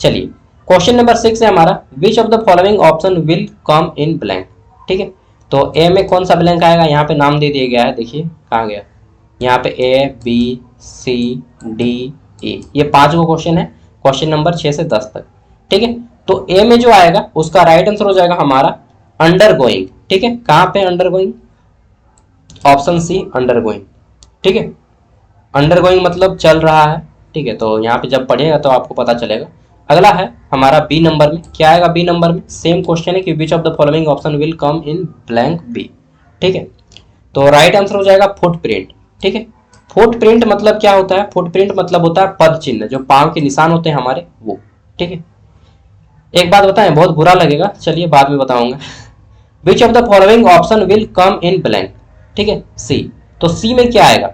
चलिए, क्वेश्चन नंबर 6 है हमारा, विच of the following option will come in blank. ठीक है, तो ए में कौन सा ब्लैंक आएगा, यहाँ पे नाम दे दिया गया है, देखिए कहाँ गया, यहाँ पे A B C D A, ये 5 गो क्वेश्चन है, क्वेश्चन नंबर 6 से 10 तक। ठीक है, तो ए में जो आएगा उसका राइट आंसर हो जाएगा हमारा अंडर गोइंग। ठीक है, कहाँ पे undergoing, option C undergoing. ठीक है, अंडर गोइंग मतलब चल रहा है। ठीक है, तो यहाँ पे जब पढ़िएगा तो आपको पता चलेगा। अगला है हमारा बी नंबर में, क्या आएगा बी नंबर में, सेम क्वेश्चन है कि which of the following option will come in blank B. ठीक है, तो राइट आंसर हो जाएगा फुटप्रिंट। ठीक है, फुटप्रिंट मतलब क्या होता है, फुटप्रिंट मतलब होता है पद चिन्ह, जो पांव के निशान होते हैं हमारे, वो। ठीक है, एक बात बताएं, बहुत बुरा लगेगा, चलिए बाद में बताऊंगा। विच of the following option will come in blank. ठीक है, सी, तो सी में क्या आएगा,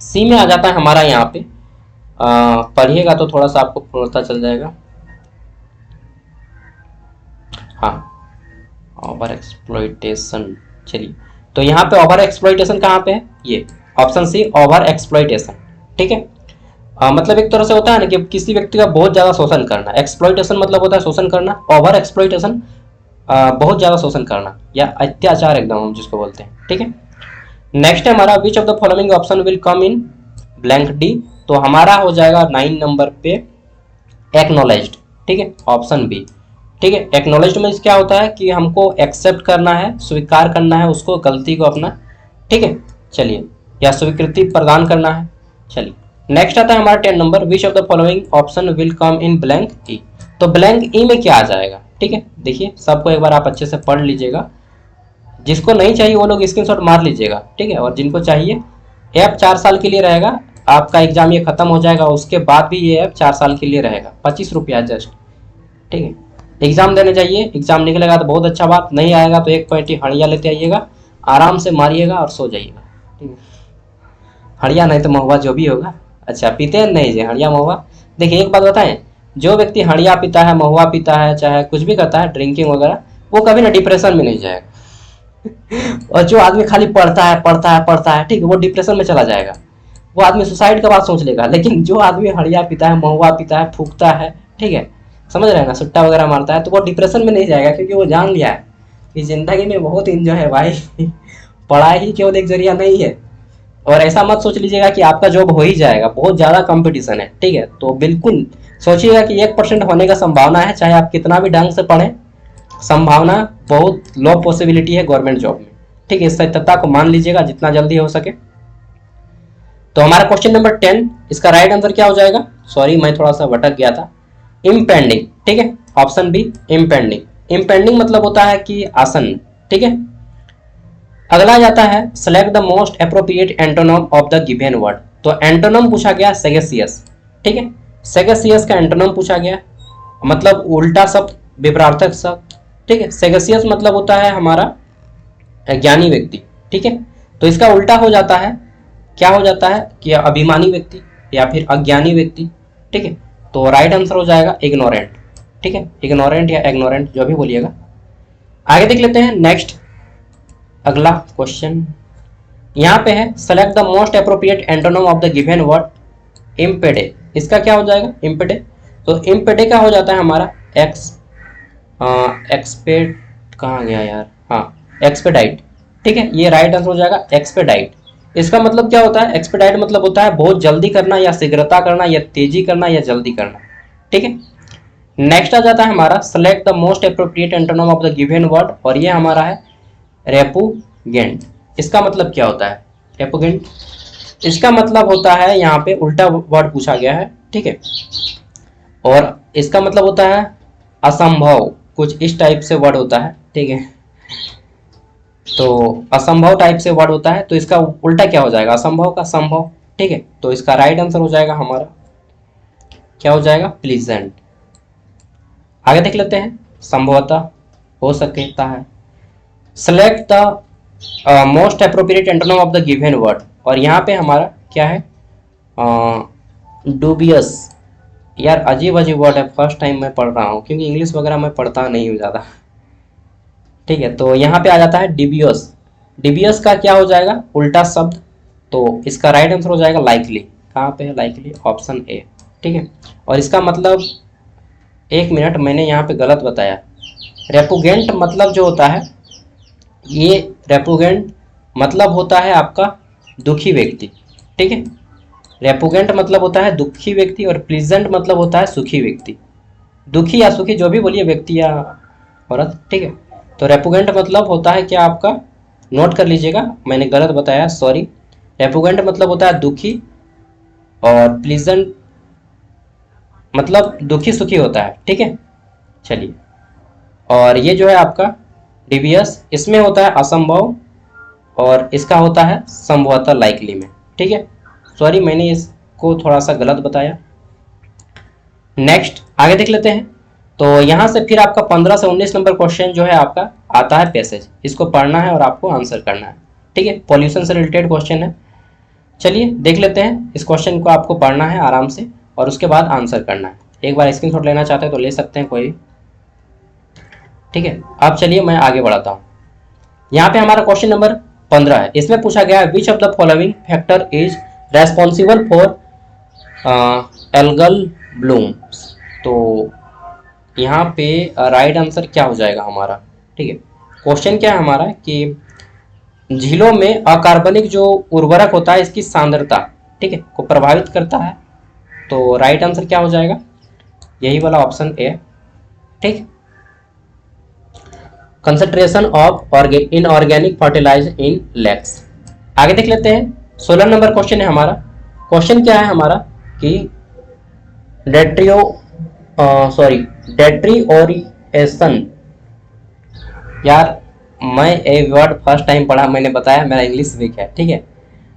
सी में आ जाता है हमारा यहाँ पे, पढ़िएगा तो थोड़ा सा आपको पता चल जाएगा। हाँ, ओवर एक्सप्लॉइटेशन। चलिए, तो यहाँ पे ओवर एक्सप्लॉइटेशन कहाँ पे है, ये ऑप्शन सी ओवर एक्सप्लॉइटेशन। ठीक है, मतलब एक तरह से होता है ना कि किसी व्यक्ति का बहुत ज़्यादा शोषण करना, एक्सप्लॉइटेशन मतलब होता है शोषण करना, ओवर एक्सप्लॉइटेशन बहुत ज़्यादा शोषण करना या अत्याचार एकदम हम जिसको बोलते हैं। ठीक है, नेक्स्ट है हमारा विच of the following option will come in blank D, तो हमारा हो जाएगा 9 नंबर पे एक्नॉलेज्ड, ठीक है, ऑप्शन बी। ठीक है, एक्नॉलेज्ड में क्या होता है कि हमको एक्सेप्ट करना है, स्वीकार करना है उसको, गलती को अपना, ठीक है, चलिए, या स्वीकृति प्रदान करना है। चलिए नेक्स्ट आता है हमारा 10 number, which of the following option will come in blank E. तो ब्लैंक ई में क्या आ जाएगा, ठीक है, देखिए सबको एक बार आप अच्छे से पढ़ लीजिएगा, जिसको नहीं चाहिए वो लोग स्क्रीनशॉट मार लीजिएगा, ठीक है, और जिनको चाहिए, ऐप 4 साल के लिए रहेगा, आपका एग्जाम ये खत्म हो जाएगा, उसके बाद भी ये ऐप 4 साल के लिए रहेगा, 25 रुपया जस्ट, ठीक है। एग्जाम देने जाइए, एग्जाम निकलेगा तो बहुत अच्छा बात, नहीं आएगा तो 1 पॉइंट ही हड़िया लेते आइएगा, आराम से मारिएगा और सो जाइएगा, ठीक है। हड़िया नहीं तो महुआ जो भी होगा। अच्छा पीते हैं नहीं जी हड़िया महुआ। देखिए एक बात बताएं, जो व्यक्ति हड़िया पीता है, महुआ पीता है, चाहे कुछ भी करता है ड्रिंकिंग वगैरह, वो कभी ना डिप्रेशन में नहीं जाएगा। और जो आदमी खाली पढ़ता है पढ़ता है पढ़ता है, ठीक है, वो डिप्रेशन में चला जाएगा, वो आदमी सुसाइड का बात सोच लेगा। लेकिन जो आदमी हड़िया पीता है, महुआ पीता है, फूकता है, ठीक है, समझ रहे हैं ना, सुट्टा वगैरह मारता है, तो वो डिप्रेशन में नहीं जाएगा, क्योंकि वो जान लिया है कि जिंदगी में बहुत इंजॉय है भाई। पढ़ाई ही केवल एक जरिया नहीं है। और ऐसा मत सोच लीजिएगा कि आपका जॉब हो ही जाएगा, बहुत ज़्यादा कंपटीशन है, ठीक है। तो बिल्कुल सोचिएगा कि 1% होने का संभावना है, चाहे आप कितना भी ढंग से पढ़ें, संभावना बहुत लो पॉसिबिलिटी है गवर्नमेंट जॉब में, ठीक है। इस सत्यता को मान लीजिएगा जितना जल्दी हो सके। तो हमारा क्वेश्चन नंबर 10, इसका राइट आंसर क्या हो जाएगा, सॉरी मैं थोड़ा सा भटक गया था, इम्पेंडिंग, ठीक है, ऑप्शन बी इम्पेंडिंग। इम्पेंडिंग मतलब होता है कि आसन, ठीक है। अगला जाता है select the most appropriate antonym of the given word. तो एंटोनम पूछा गया सेगेसियस, ठीक है, सेगेसियस का एंटोनम पूछा गया, मतलब उल्टा शब्द, विपरीतार्थक शब्द, ठीक है। सेगेसियस मतलब होता है हमारा ज्ञानी व्यक्ति, ठीक है, तो इसका उल्टा हो जाता है, क्या हो जाता है कि अभिमानी व्यक्ति या फिर अज्ञानी व्यक्ति, ठीक है। तो राइट आंसर हो जाएगा इग्नोरेंट, ठीक है, इग्नोरेंट या इग्नोरेंट जो भी बोलिएगा। आगे देख लेते हैं नेक्स्ट, अगला क्वेश्चन यहाँ पे है select the most appropriate antonym of the given word impede. इसका क्या हो जाएगा इम्पेडे, तो इम्पेडे का हो जाता है हमारा एक्सपेड, कहाँ गया यार, हाँ एक्सपेडाइट, ठीक है, ये राइट आंसर हो जाएगा एक्सपेडाइट। इसका मतलब क्या होता है, एक्सपेडाइट मतलब होता है बहुत जल्दी करना या शीघ्रता करना या तेजी करना या जल्दी करना, ठीक है। नेक्स्ट आ जाता है हमारा select the most appropriate antonym of the given word, और ये हमारा है रेपुगेंट। इसका मतलब क्या होता है रेपुगेंट, इसका मतलब होता है यहाँ पे उल्टा वर्ड पूछा गया है, ठीक है, और इसका मतलब होता है असंभव, कुछ इस टाइप से वर्ड होता है, ठीक है। तो असंभव टाइप से वर्ड होता है, तो इसका उल्टा क्या हो जाएगा, असंभव का संभव, ठीक है। तो इसका राइट आंसर हो जाएगा हमारा, क्या हो जाएगा प्लीजेंट। आगे देख लेते हैं, संभवतः, हो सकता है। Select the most appropriate antonym of the given word, और यहाँ पे हमारा क्या है डूबियस। यार अजीब अजीब वर्ड है, फर्स्ट टाइम मैं पढ़ रहा हूँ, क्योंकि इंग्लिश वगैरह मैं पढ़ता नहीं हूँ ज़्यादा, ठीक है। तो यहाँ पे आ जाता है डिबियस। डिबियस का क्या हो जाएगा उल्टा शब्द, तो इसका राइट आंसर हो जाएगा लाइकली। कहाँ पे है लाइकली, ऑप्शन ए, ठीक है। और इसका मतलब, एक मिनट मैंने यहाँ पे गलत बताया, रेपुगेंट मतलब जो होता है, ये रेपुगेंट मतलब होता है आपका दुखी व्यक्ति, ठीक है। रेपुगेंट मतलब होता है दुखी व्यक्ति, और प्लीजेंट मतलब होता है सुखी व्यक्ति, दुखी या सुखी जो भी बोलिए, व्यक्ति या औरत, ठीक है। तो रेपुगेंट मतलब होता है क्या आपका, नोट कर लीजिएगा, मैंने गलत बताया सॉरी। रेपुगेंट मतलब होता है दुखी, और प्लीजेंट मतलब दुखी सुखी होता है, ठीक है। चलिए, और ये जो है आपका डिवियस, इसमें होता है असंभव, और इसका होता है संभवतः लाइकली में, ठीक है। सॉरी मैंने इसको थोड़ा सा गलत बताया। नेक्स्ट आगे देख लेते हैं। तो यहाँ से फिर आपका 15 से 19 नंबर क्वेश्चन जो है आपका आता है पैसेज, इसको पढ़ना है और आपको आंसर करना है, ठीक है। पॉल्यूशन से रिलेटेड क्वेश्चन है। चलिए देख लेते हैं, इस क्वेश्चन को आपको पढ़ना है आराम से और उसके बाद आंसर करना है। एक बार स्क्रीनशॉट लेना चाहते हैं तो ले सकते हैं कोई, ठीक है। अब चलिए मैं आगे बढ़ाता हूँ। यहाँ पे हमारा क्वेश्चन नंबर 15 है, इसमें पूछा गया है which of the following factor is responsible for algal blooms. तो यहाँ पे राइट आंसर क्या हो जाएगा हमारा, ठीक है। क्वेश्चन क्या है हमारा कि झीलों में अकार्बनिक जो उर्वरक होता है इसकी सांद्रता, ठीक है, को प्रभावित करता है। तो राइट आंसर क्या हो जाएगा, यही वाला ऑप्शन ए। ठीक, concentration of inorganic fertilizer in lakes. आगे देख लेते हैं, 16 नंबर क्वेश्चन है हमारा। क्वेश्चन क्या है हमारा कि डेट्रिओरिएशन। यार मैं ये वर्ड फर्स्ट टाइम पढ़ा, मैंने बताया मेरा इंग्लिश वीक है, ठीक है।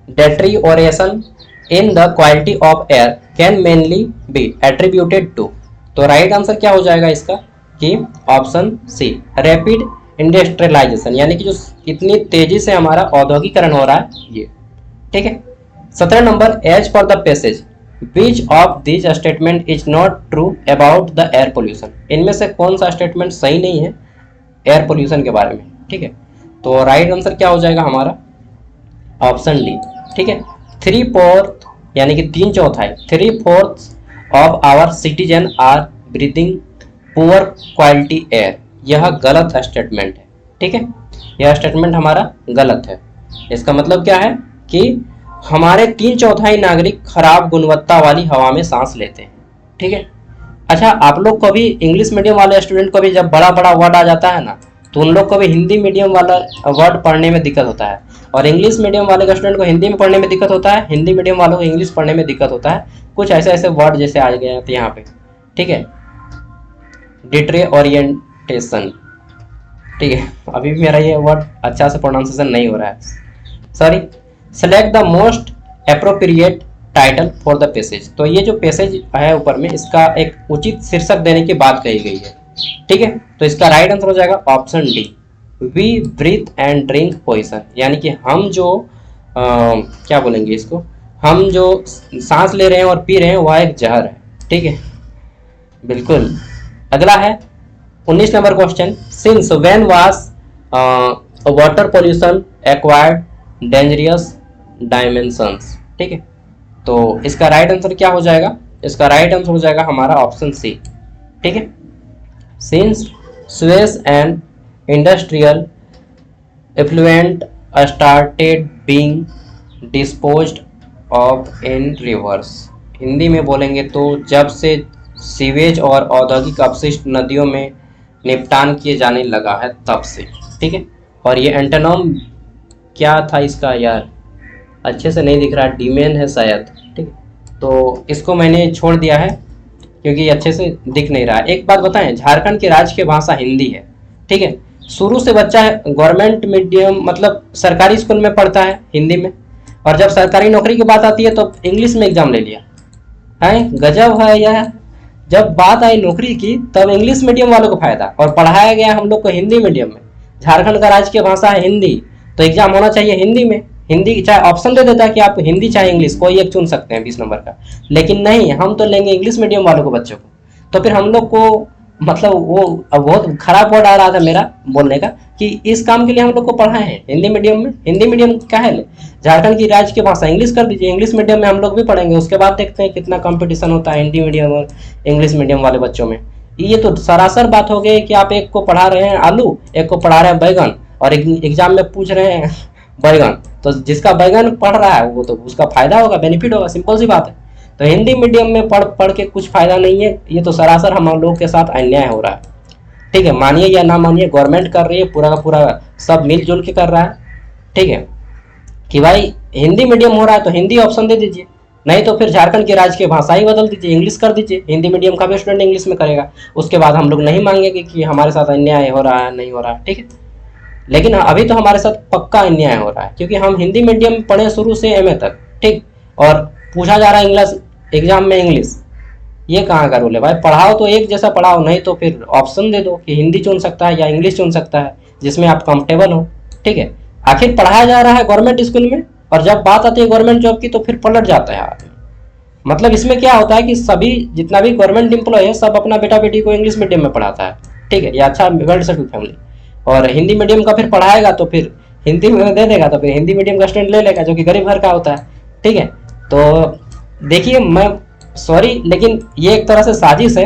Deterioration in the quality of air can mainly be attributed to. तो राइट आंसर क्या हो जाएगा इसका कि ऑप्शन सी, रैपिड इंडस्ट्रियलाइजेशन, यानी कि जो इतनी तेजी से हमारा औद्योगिकरण हो रहा है ये, ठीक है। 17 number, as for the passage which of this statement is not true about the air pollution. इनमें से कौन सा स्टेटमेंट सही नहीं है एयर पोल्यूशन के बारे में, ठीक है। तो राइट आंसर क्या हो जाएगा हमारा ऑप्शन डी, ठीक है। 3/4 यानी कि 3/4, 3/4 of our citizen are breathing poor quality air. यह गलत स्टेटमेंट है, ठीक है। यह स्टेटमेंट हमारा गलत है। इसका मतलब क्या है कि हमारे 3/4 नागरिक खराब गुणवत्ता वाली हवा में सांस लेते हैं, ठीक है। अच्छा, आप लोग को भी इंग्लिश मीडियम वाले स्टूडेंट को भी जब बड़ा बड़ा वर्ड आ जाता है ना, तो उन लोग को भी हिंदी मीडियम वाला वर्ड पढ़ने में दिक्कत होता है, और इंग्लिश मीडियम वाले स्टूडेंट को हिंदी में पढ़ने में दिक्कत होता है, हिंदी मीडियम वालों को इंग्लिश पढ़ने में दिक्कत होता है। कुछ ऐसे ऐसे वर्ड जैसे आ गए हैं यहाँ पे, ठीक है। डिट्रिओरिएंटेशन, ठीक है, अभी भी मेरा ये वर्ड अच्छा से प्रोनाउंसिएशन नहीं हो रहा है, sorry. Select the most appropriate title for the passage. तो ये जो पैसेज है ऊपर में, इसका एक उचित शीर्षक देने की बात कही गई है, ठीक है। तो इसका राइट आंसर हो जाएगा option D, we breathe and drink poison, यानी कि हम जो क्या बोलेंगे इसको, हम जो सांस ले रहे हैं और पी रहे हैं वह एक जहर है, ठीक है, बिल्कुल। अगला है 19 number question, since when was water pollution acquired dangerous dimensions, ठीक है। तो इसका राइट आंसर क्या हो जाएगा, इसका राइट आंसर हो जाएगा हमारा ऑप्शन सी, ठीक है। Since sewage and industrial effluent started being disposed of in rivers. Hindi में बोलेंगे तो जब से सीवेज और औद्योगिक अपशिष्ट नदियों में निपटान किए जाने लगा है तब से, ठीक है। और ये एंटोनिम क्या था इसका, यार अच्छे से नहीं दिख रहा, डीमेन है शायद, ठीक है। तो इसको मैंने छोड़ दिया है क्योंकि अच्छे से दिख नहीं रहा है। एक बात बताएं, झारखंड की राज्य की भाषा हिंदी है, ठीक है। शुरू से बच्चा गवर्नमेंट मीडियम मतलब सरकारी स्कूल में पढ़ता है हिंदी में, और जब सरकारी नौकरी की बात आती है तो इंग्लिश में एग्जाम ले लिया है, गजब है यार। जब बात आई नौकरी की तब इंग्लिश मीडियम वालों को फायदा, और पढ़ाया गया हम लोग को हिंदी मीडियम में। झारखंड का राज्य की भाषा है हिंदी, तो एग्जाम होना चाहिए हिंदी में। हिंदी चाहे ऑप्शन दे देता है कि आप हिंदी चाहे इंग्लिश, कोई एक चुन सकते हैं 20 नंबर का, लेकिन नहीं, हम तो लेंगे इंग्लिश मीडियम वालों को बच्चों को। तो फिर हम लोग को मतलब वो बहुत खराब वर्ड आ रहा था मेरा बोलने का कि इस काम के लिए हम लोग को पढ़ाए हैं हिंदी मीडियम में। हिंदी मीडियम क्या है, झारखंड की राज्य की भाषा इंग्लिश कर दीजिए, इंग्लिश मीडियम में हम लोग भी पढ़ेंगे। उसके बाद देखते हैं कितना कंपटीशन होता है हिंदी मीडियम और इंग्लिश मीडियम वाले बच्चों में। ये तो सरासर बात हो गई कि आप एक को पढ़ा रहे हैं आलू, एक को पढ़ा रहे हैं बैगन, और एग्जाम में पूछ रहे हैं बैगन। तो जिसका बैगन पढ़ रहा है वो तो उसका फायदा होगा, बेनिफिट होगा, सिंपल सी बात है। तो हिंदी मीडियम में पढ़ के कुछ फायदा नहीं है, ये तो सरासर हम लोग के साथ अन्याय हो रहा है, ठीक है। मानिए या ना मानिए, गवर्नमेंट कर रही है, पूरा का पूरा सब मिलजुल के कर रहा है, ठीक है। कि भाई हिंदी मीडियम हो रहा है तो हिंदी ऑप्शन दे दीजिए, नहीं तो फिर झारखंड की राज्य की भाषा ही बदल दीजिए, इंग्लिश कर दीजिए। हिंदी मीडियम का भी स्टूडेंट इंग्लिश में करेगा, उसके बाद हम लोग नहीं मांगेंगे कि हमारे साथ अन्याय हो रहा है, नहीं हो रहा है, ठीक है। लेकिन अभी तो हमारे साथ पक्का अन्याय हो रहा है, क्योंकि हम हिंदी मीडियम में पढ़े शुरू से एमए तक, ठीक, और पूछा जा रहा है इंग्लिश एग्जाम में इंग्लिश। ये कहाँ का रूल है भाई, पढ़ाओ तो एक जैसा पढ़ाओ, नहीं तो फिर ऑप्शन दे दो कि हिंदी चुन सकता है या इंग्लिश चुन सकता है जिसमें आप कंफर्टेबल हो, ठीक है। आखिर पढ़ाया जा रहा है गवर्नमेंट स्कूल में, और जब बात आती है गवर्नमेंट जॉब की तो फिर पलट जाता है आदमी। मतलब इसमें क्या होता है कि सभी जितना भी गवर्नमेंट एम्प्लॉय है सब अपना बेटा बेटी को इंग्लिश मीडियम में पढ़ाता है, ठीक है, या अच्छा वेल सेटल्ड फैमिली, और हिंदी मीडियम का फिर पढ़ाएगा तो फिर हिंदी में दे देगा, तो फिर हिंदी मीडियम का स्टूडेंट ले लेगा जो कि गरीब घर का होता है, ठीक है। तो देखिए, मैं सॉरी लेकिन ये एक तरह से साजिश है,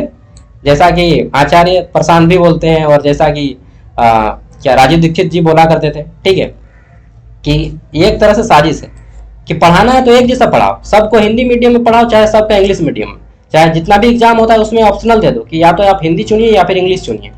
जैसा कि आचार्य प्रशांत भी बोलते हैं, और जैसा कि क्या राजीव दीक्षित जी बोला करते थे, ठीक है, कि ये एक तरह से साजिश है कि पढ़ाना है तो एक जैसा पढ़ाओ, सबको हिंदी मीडियम में पढ़ाओ, चाहे सबका इंग्लिश मीडियम में, चाहे जितना भी एग्जाम होता है उसमें ऑप्शनल दे दो कि या तो आप हिंदी चुनिए या फिर इंग्लिश चुनिए,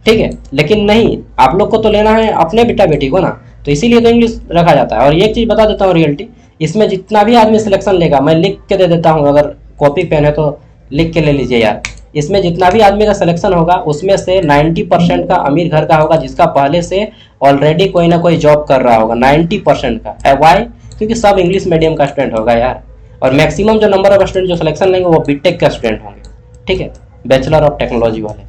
ठीक है। लेकिन नहीं, आप लोग को तो लेना है अपने बेटा बेटी को ना, तो इसीलिए तो इंग्लिश रखा जाता है। और एक चीज़ बता देता हूँ रियलिटी, इसमें जितना भी आदमी सिलेक्शन लेगा, मैं लिख के दे देता हूँ, अगर कॉपी पेन है तो लिख के ले लीजिए यार, इसमें जितना भी आदमी का सिलेक्शन होगा उसमें से 90% का अमीर घर का होगा, जिसका पहले से ऑलरेडी कोई ना कोई जॉब कर रहा होगा, 90% का। वाई? क्योंकि सब इंग्लिश मीडियम का स्टूडेंट होगा यार। और मैक्सिमम जो नंबर ऑफ स्टूडेंट जो सिलेक्शन लेंगे वो बीटेक का स्टूडेंट होंगे, ठीक है, बैचलर ऑफ टेक्नोलॉजी वाले।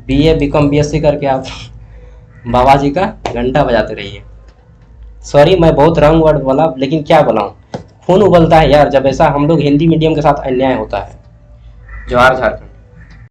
बीए बीकॉम बीएससी करके आप बाबा जी का घंटा बजाते रहिए। सॉरी मैं बहुत रॉन्ग वर्ड बोला, लेकिन क्या बोलाऊं, खून उबलता है यार जब ऐसा हम लोग हिंदी मीडियम के साथ अन्याय होता है। जोहार झारखंड।